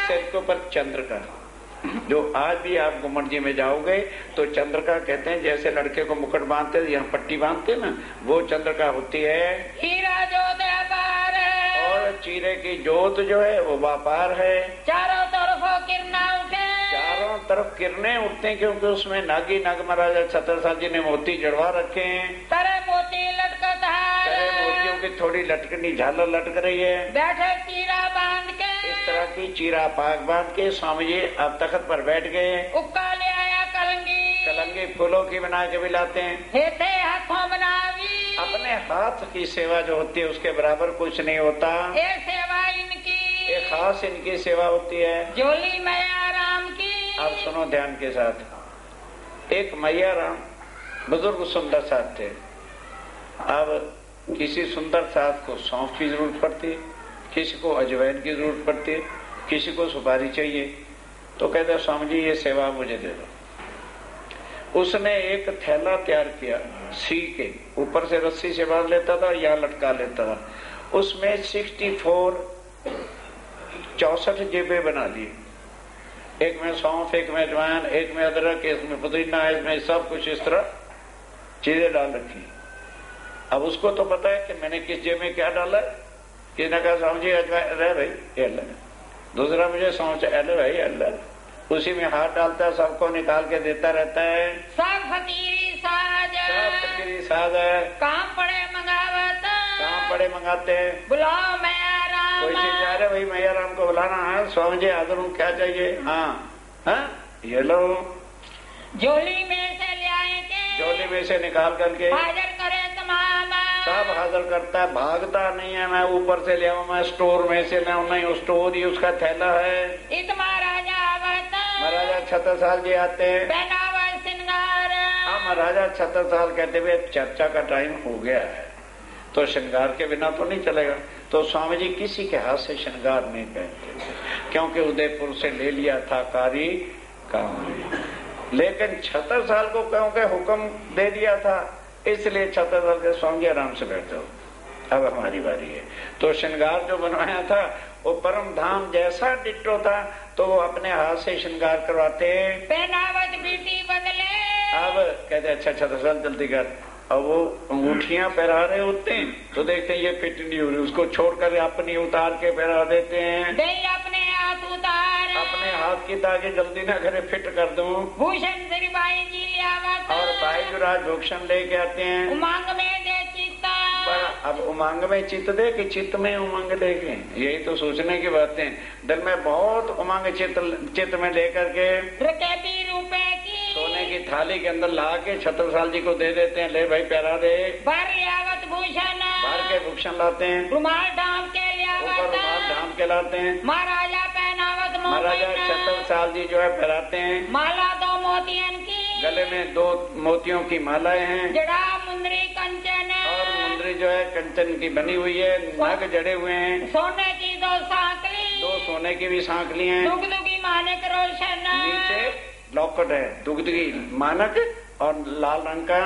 सिर के ऊपर चंद्र का। जो आज भी आप गुम्मट जी में जाओगे तो चंद्र का कहते हैं, जैसे लड़के को मुकुट बांधते हैं, यहाँ पट्टी बांधते हैं ना, वो चंद्र का होती है। हीरा जोत व्यापार है, और चीरे की जोत जो है वो व्यापार है। चारों तरफों किरणा उठे, चारों तरफ किरणें उठते हैं, क्योंकि उसमें नागी नाग महाराजा छत्रसाल जी ने मोती जड़वा रखे हैं। तरह मोती लटकता है, मोतियों की थोड़ी लटकनी झालर लटक रही है। बैठे चीरा बांध के, इस तरह की चीरा पाग बांध के स्वामी जी अब तख्त पर बैठ गए। उक्का ले आया कलंगी, कलंगी फूलों की बना के भी लाते हैं। हेथे हाथों बनावी, अपने हाथ की सेवा जो होती है उसके बराबर कुछ नहीं होता। ये सेवा इनकी, एक खास इनकी सेवा होती है। जोली मैया राम की। अब सुनो ध्यान के साथ। एक मैया राम बुजुर्ग सुंदर साहब थे। अब किसी सुंदर साहब को सौंफ की जरूरत पड़ती है, किसी को अजवाइन की जरूरत पड़ती है, किसी को सुपारी चाहिए। तो कहते स्वामी जी ये सेवा मुझे दे दो। उसने एक थैला तैयार किया, सी के ऊपर से रस्सी से बांध लेता था, यहाँ लटका लेता था। उसमें 64 जेबें बना ली। एक में सौंफ, एक में अजवाइन, एक में अदरक, एक में पुदीना, इसमें सब कुछ इस तरह चीजें डाल रखी। अब उसको तो पता है कि मैंने किस जेब में क्या डाला है। किसी ने कहा स्वामी जी अजवाइन, अरे भाई ये ले। दूसरा मुझे सौंफ, अरे भाई अल्लाह। उसी में हाथ डालता है, सबको निकाल के देता रहता है। सब फकीरी साज, सब फकीरी साज है। काम पड़े मंगावत, काम पड़े मंगाते हैं। बुलाओ मैया राम, कोई चीज जा रहे भाई मैया राम को बुलाना है। स्वामी जी हाजिर हूँ, क्या चाहिए? हाँ ये लो। झोली में से ले आएंगे, झोली में से निकाल करके हाजिर करे तमाम, सब हाजिर करता है। भागता नहीं है मैं ऊपर से ले आऊं, मैं स्टोर में से ले आऊं, नहीं स्टोर ही उसका थैला है। इत महाराजा आवत, महाराजा छत्रसाल जी आते हैं। पहनावा श्रृंगार। हाँ महाराजा छत्रसाल कहते हुए चर्चा का टाइम हो गया है, तो श्रृंगार के बिना तो नहीं चलेगा। तो स्वामी जी किसी के हाथ से श्रृंगार नहीं पहनते, क्योंकि उदयपुर से ले लिया था कारी काम। लेकिन छत्रसाल को क्योंकि हुक्म दे दिया था, इसलिए छत्रसाल के स्वामी जी आराम से बैठते हो, अब हमारी बारी है। तो श्रृंगार जो बनवाया था वो परम धाम जैसा डिट्टो था, तो वो अपने हाथ से श्रृंगार करवाते। पहनावत बेटी बदले, अब कहते अच्छा छत्रसाल जल्दी कर। अब वो अंगूठियां पहरा रहे होते हैं तो देखते हैं ये फिट नहीं हो रही, उसको छोड़कर अपनी उतार के पहरा देते हैं। अपने हाथ उतार, अपने हाथ की ताकि जल्दी ना करे, फिट कर दूं। भूषण श्री बाई जी लियावत, और बाई जो राजभूषण लेके आते हैं। उमंग में दे चित्ता, अब उमंग में चित्त दे कि चित्त में उमंग देखे, यही तो सोचने की बातें। दिल में बहुत उमंग चित्त में लेकर के रुपए की सोने की थाली के अंदर ला के छत्रसाल जी को दे देते हैं। ले भाई पहरा दे। भर लियावत भूषण, भर के भूषण लाते हैं। रुमाल ढाम के लियावत, रुमाल ढाम के लाते हैं। महाराजा पहनावत, महाराजा छत्रसाल जी जो है पहराते हैं। माला 2 मोतियन की, गले में 2 मोतियों की मालाएं हैं। जड़ा मुंदरी कंचन, और मुंदरी जो है कंचन की बनी हुई है। नग जड़े हुए हैं। सोने की 2 सांकली, 2 सोने की भी सांकली हैं। दुगदुगी मानक रोशन, नीचे लॉकेट है, दुगदुगी मानक और लाल रंग का,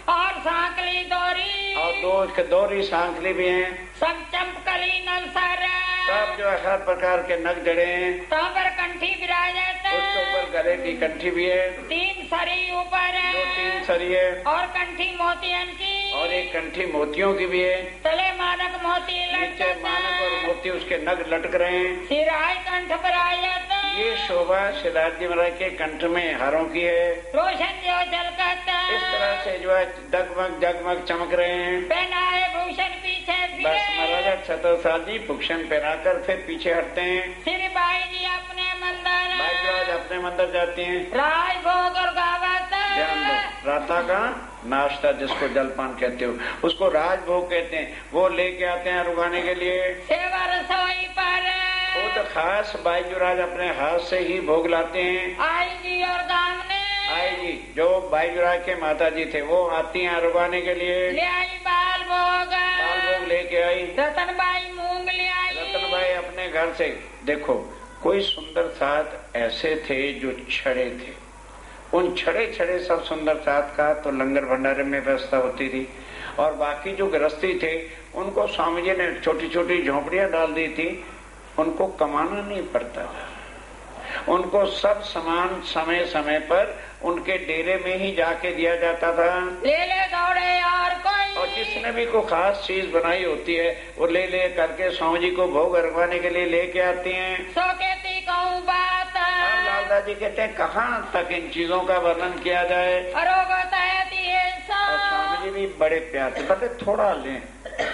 और सांकली दोरी, और 2 दोरी सांकली भी हैं। सब चंपकली नवसर, सब जो है हर प्रकार के नग जड़े हैं। पर कंठी विराजत, उसके ऊपर गले की कंठी भी है। 3 सरी ऊपर, जो 3 सरी है। और कंठी मोतियन की, और एक कंठी मोतियों की भी है। तले मानक मोती नीचे लटकत, मानक और मोती उसके नग लटक रहे हैं। सिराय कंठ विराजत, ये शोभा श्री राज्य महाराज के कंठ में हारों की है। रोशन जो झलकता इस तरह से जो है डगमग जगमग चमक रहे हैं। पहनाए भूषण पीछे बस फिरे महाराजा छत्रसाल जी भूषण पहनाकर फिर पीछे हटते हैं। श्री बाई जी अपने मंदिर भाईराज अपने मंदिर जाते हैं। राज भोग और गावत ध्यान दो, प्रातः का नाश्ता जिसको जलपान कहते हो उसको राजभोग कहते हैं। वो लेके आते हैं रुकाने के लिए। सेवा रसोई पर खुद खास बाईजुराज अपने हाथ से ही भोग लाते हैं। आई जी और गामने आई जी जो बाईजुराज के माता जी थे वो आती हैं रुकाने के लिए। ले आई बाल भोग बाल भोग लेके आई। रतन बाई मूंग ले आई। रतन भाई अपने घर से देखो कोई सुंदर साथ ऐसे थे जो छड़े थे। उन छड़े सब सुंदर साथ का तो लंगर भंडारे में व्यवस्था होती थी और बाकी जो गृहस्थी थे उनको स्वामी जी ने छोटी छोटी झोपड़ियां डाल दी थी। उनको कमाना नहीं पड़ता था। उनको सब सामान समय समय पर उनके डेरे में ही जाके दिया जाता था। ले ले दौड़े और कोई और जिसने भी कोई खास चीज बनाई होती है वो ले ले करके स्वामी जी को भोग रखवाने के लिए लेके आती हैं। सो कहती कहूँ बात लालदास जी कहते हैं कहाँ तक इन चीजों का वर्णन किया जाए। और स्वामी जी भी बड़े प्यार से बड़े थोड़ा लें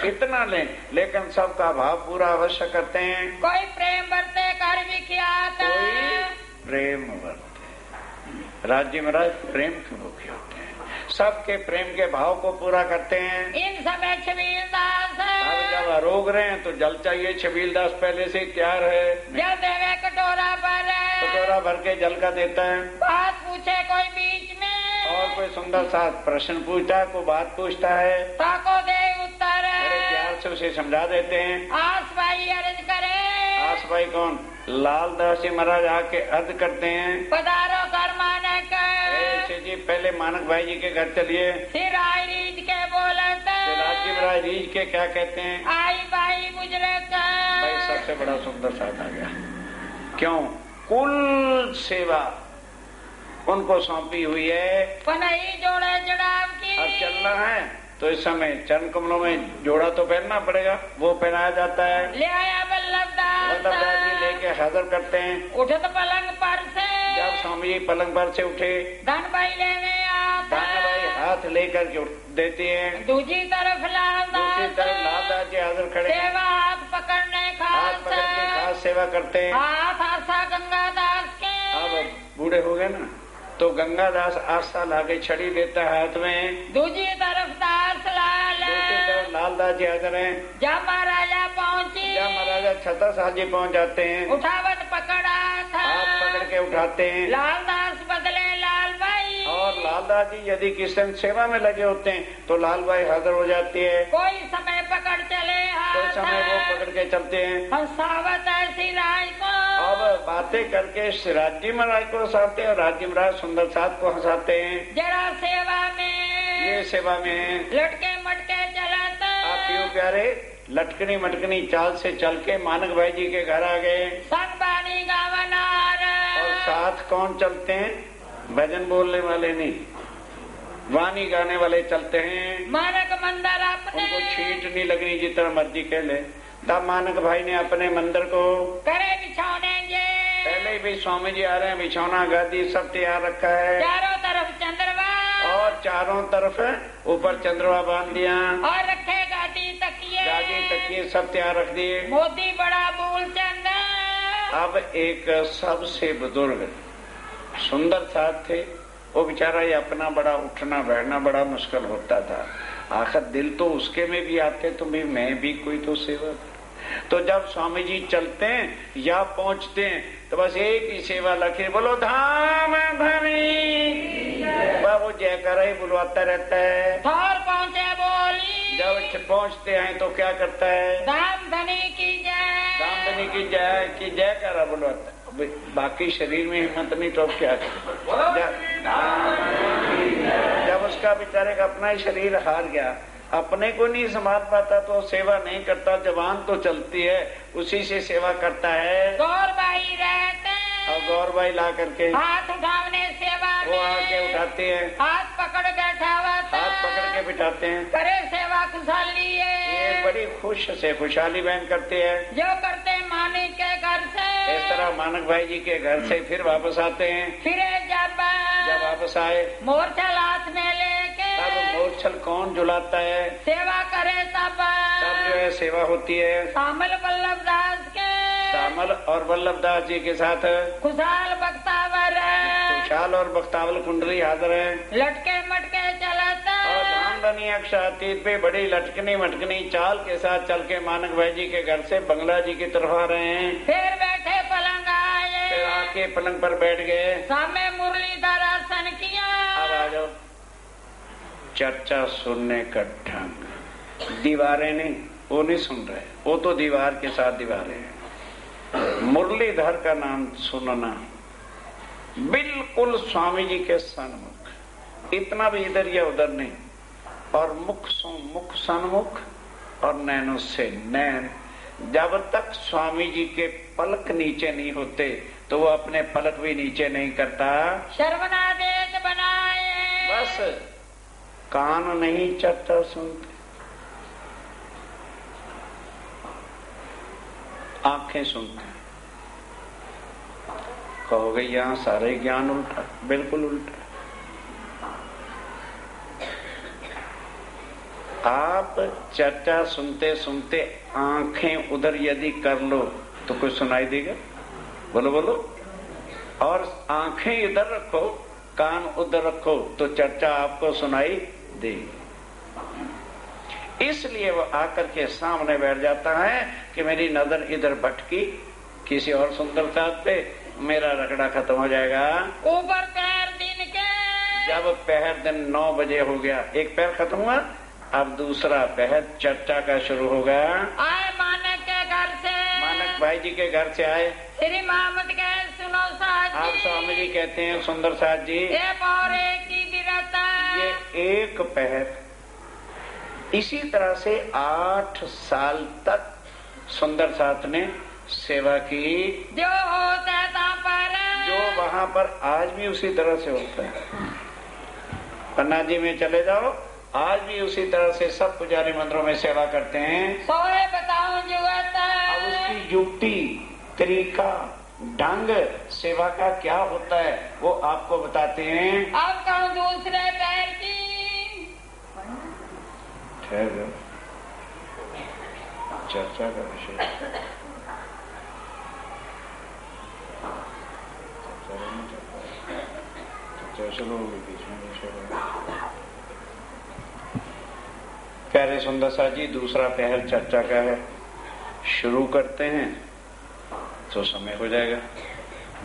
इतना लें लेकिन सबका भाव पूरा अवश्य करते हैं। कोई प्रेम बरते कर विख्यात कोई प्रेम बरते। राज्य महाराज प्रेम के मुखी होते हैं। सबके प्रेम के भाव को पूरा करते हैं। इन समय छबीलदास अब जब रोग रहे हैं तो जल चाहिए। छबीलदास पहले से तैयार है। जल देवे कटोरा पर कटोरा भर के जल का देता है। बात पूछे कोई बीच में और कोई सुंदर सा प्रश्न पूछता है कोई बात पूछता है ताको दे उत्तर बड़े प्यार से उसे समझा देते हैं। आस भाई अर्ज करे आस भाई कौन? लालदास जी महाराज आके अर्ज करते हैं पधारो कर मानक ऐसे जी पहले मानक भाई जी के घर चलिए। फिर आई रीज के बोलत राज्य महाराज रीज के क्या कहते हैं? आई भाई बुजुर्ग भाई सबसे बड़ा सुंदर साथ आ गया। क्यों? कुल सेवा उनको सौंपी हुई है। पनई जोड़े जड़ाव की अब चलना है तो इस समय चरण कमलों में जोड़ा तो पहनना पड़ेगा। वो पहनाया जाता है। ले आया वल्लभदास जी लेके हाजिर करते हैं। उठत पलंग पर से जब स्वामी जी पलंग पर से उठे धन भाई लेने आता धन भाई हाथ लेकर के देती है। दूसरी तरफ दूसरी तरफ लालदास जी हाजिर खड़े सेवा हाथ पकड़ने हाथ पकड़ के खास सेवा करते हैं। हाथ आशा गंगादास के अब बूढ़े हो गए ना तो गंगादास आशा लाके छड़ी देता है हाथ में। दूसरी तरफ दास लाल दूसरी तरफ लालदास जी हाजिर हैं। जब महाराजा पहुंची जब महाराजा छत्रसाल जी पहुंच जाते हैं उठावत पकड़ा था हाथ पकड़ के उठाते हैं। लालदास बदले लाल भाई और लालदास जी यदि किसी दिन सेवा में लगे होते हैं तो लाल भाई हाजिर हो जाती है। कोई समय पकड़ चले कोई समय वो पकड़ के चलते हैं। हंसावत ऐसी राय को अब बातें करके राज्य महाराज को हंसाते और राज्य महाराज सुंदर साथ को हंसाते हैं। जरा सेवा में ये सेवा में लटके मटके चलाता आप क्यों प्यारे लटकनी मटकनी चाल से चल के मानक भाई जी के घर आ गए। संग बानी गावनार और साथ कौन चलते हैं? भजन बोलने वाले नहीं वाणी गाने वाले चलते हैं। मानक मंदिर अपने उनको छींट नहीं लगनी जितना मर्जी कह ले। तब मानक भाई ने अपने मंदिर को करे बिछौने जे पहले ही भी स्वामी जी आ रहे हैं। बिछौना गादी सब तैयार रखा है। चारों तरफ चंद्रमा और चारों तरफ ऊपर चंद्रमा बांध दिया और रखे गादी तकिए गादी तकिए सब तैयार रख दिए। मोती बड़ा बूल चंद अब एक सबसे बुजुर्ग सुंदर साथ थे। वो बेचारा ये अपना बड़ा उठना बैठना बड़ा मुश्किल होता था। आखिर दिल तो उसके में भी आते तो भी मैं भी कोई तो सेवा। तो जब स्वामी जी चलते हैं या पहुंचते हैं तो बस एक ही सेवा लखे बोलो धाम धनी। वो जयकारा ही बुलवाता रहता है। थोर पहुँचे बोली जब पहुंचते हैं तो क्या करता है? धाम धनी की जय धाम धनी की जयकारा बुलवाता है। बाकी शरीर में हिम्मत नहीं तो अब क्या करे? जब उसका बेचारे का अपना ही शरीर हार गया अपने को नहीं संभाल पाता तो सेवा नहीं करता। जवान तो चलती है उसी से सेवा करता है। गौर भाई रहते और गौर भाई ला करके हाथ उठावने सेवा वो आके उठाते हैं। हाथ पकड़ बैठा हुआ हाथ पकड़ के बिठाते हैं। करे सेवा खुशहाली है। ये बड़ी खुश से खुशहाली बहन करते हैं। जो करते मानिक के घर से इस तरह मानक भाई जी के घर से फिर वापस आते हैं। फिर जब वापस आए मोरछल हाथ में लेके तब मोरछल कौन झुलाता है? सेवा करे तब जो है सेवा होती है शामल वल्लभ दास के, शामल और वल्लभ दास जी के साथ खुशहाल बख्तावर, खुशहाल और बख्तावल कुंडली हाजिर है। लटके मटके चलता और धामधनी अक्षातीत पे बड़ी लटकनी मटकनी चाल के साथ चल के मानक भाई जी के घर से बंगला जी की तरफ आ रहे हैं। फिर बैठे पलंग आए, फिर आके पलंग पर बैठ गए, सामने मुरलीधर आसन किया। अब आ जाओ। चर्चा सुनने का ढंग, दीवारें नहीं, वो नहीं सुन रहे, वो तो दीवार के साथ दीवारें हैं। मुरलीधर का नाम सुनना, बिल्कुल स्वामी जी के सन्मुख, इतना भी इधर या उधर नहीं, और मुख मुख सन्मुख और नैनों से नैन। जब तक स्वामी जी के पलक नीचे नहीं होते तो वो अपने पलक भी नीचे नहीं करता। शर्वनादेश बनाए, बस कान नहीं चर्चा सुनते, आंखें सुनते। कहोगे यहां सारे ज्ञान उल्टा, बिल्कुल उल्टा। आप चर्चा सुनते सुनते आंखें उधर यदि कर लो तो कुछ सुनाई देगा? बोलो बोलो। और आंखें इधर रखो, कान उधर रखो तो चर्चा आपको सुनाई देगी। इसलिए वो आकर के सामने बैठ जाता है कि मेरी नजर इधर भटकी किसी और सुंदरता पे, मेरा रगड़ा खत्म हो जाएगा। ऊपर पैर दिन के, जब पहर दिन 9 बजे हो गया, एक पैर खत्म हुआ, अब दूसरा पहर चर्चा का शुरू हो गया। आए मानक के घर से, मानक भाई जी के घर से आए। श्री मोहम्मद के सुनो साथ आप स्वामी जी कहते हैं सुंदर साथ जी, एक और एक की विरता, ये एक पहर इसी तरह से 8 साल तक सुंदर साथ ने सेवा की। जो होता था पर, जो वहां पर आज भी उसी तरह से होता है। पन्ना जी में चले जाओ, आज भी उसी तरह से सब पुजारी मंदिरों में सेवा करते हैं। सोए बताऊं जुगता, अब उसकी युक्ति, तरीका, ढंग सेवा का क्या होता है वो आपको बताते हैं। अब कहूँ दूसरे पैर की, ठहर चर्चा का विषय, चलो बीच में विषय। प्यारे सुंदर सा जी, दूसरा पहर चर्चा का है। शुरू करते हैं तो समय हो जाएगा,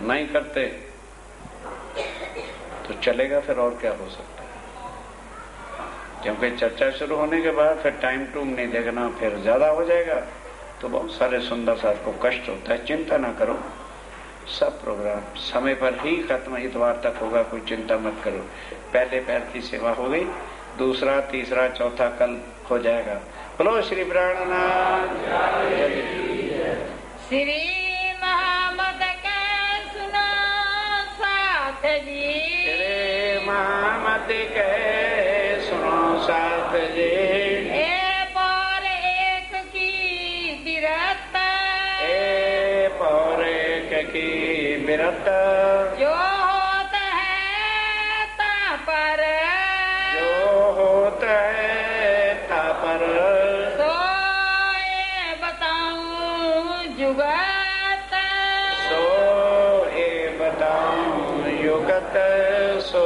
नहीं करते तो चलेगा, फिर और क्या हो सकता है। क्योंकि चर्चा शुरू होने के बाद फिर टाइम टूम नहीं देखना, फिर ज्यादा हो जाएगा तो बहुत सारे सुंदर साथ को कष्ट होता है। चिंता ना करो, सब प्रोग्राम समय पर ही खत्म, इतवार तक होगा, कोई चिंता मत करो। पहले पैर की सेवा हो गई, दूसरा तीसरा चौथा कल हो जाएगा। बोलो श्री प्राणनाथ। श्री मोहम्मद के सुनो साथ जी, श्री मोहम्मद के सुनो साथ जी, एक और एक की विरत, एक और एक की विरत, जो होता है ता पर, जो होता है ता पर, सोए बताऊं जुगत, सो ये बताऊं युगत, सो